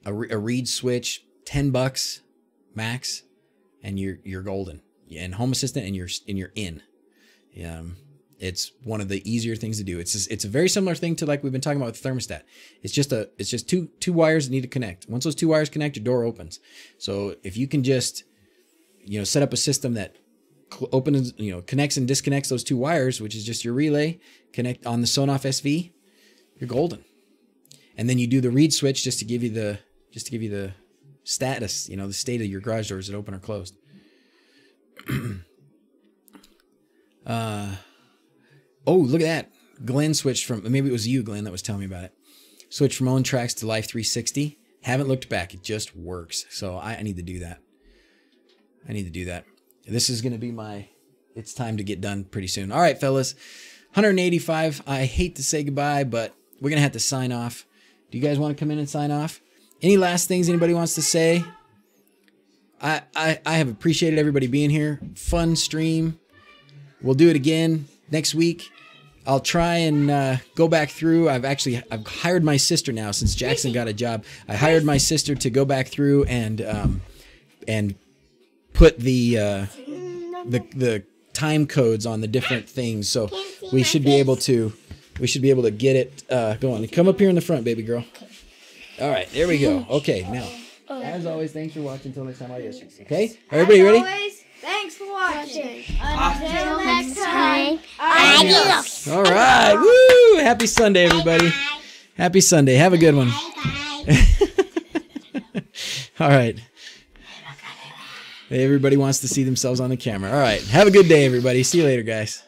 a reed switch, $10 max, and you're golden. And Home Assistant, and you're in. It's one of the easier things to do. It's a very similar thing to like we've been talking about with the thermostat. It's just two wires that need to connect. Once those two wires connect, your door opens. So if you can just set up a system that opens, connects and disconnects those two wires, which is just your relay, connect on the Sonoff SV, you're golden. And then you do the reed switch just to give you the status, the state of your garage door. Is it open or closed? Oh, look at that. Glenn switched from, maybe it was you, Glenn, that was telling me about it. Switched from OwnTracks to Life360. Haven't looked back. It just works. So I need to do that. This is going to be it's time to get done pretty soon. All right, fellas. 185. I hate to say goodbye, but we're going to have to sign off. Do you guys want to come in and sign off? Any last things anybody wants to say? I have appreciated everybody being here. Fun stream. We'll do it again next week. I'll try and go back through. I've hired my sister now since Jackson got a job. I hired my sister to go back through and put the time codes on the different things. So we should be able to get it going. Come up here in the front, baby girl. All right, there we go. Okay, now as always, thanks for watching. Until next time, adios. Okay, everybody ready? Thanks for watching. Until next time, Adios. All right. Woo! Happy Sunday, everybody. Happy Sunday. Have a good one. All right. Everybody wants to see themselves on the camera. All right. Have a good day, everybody. See you later, guys.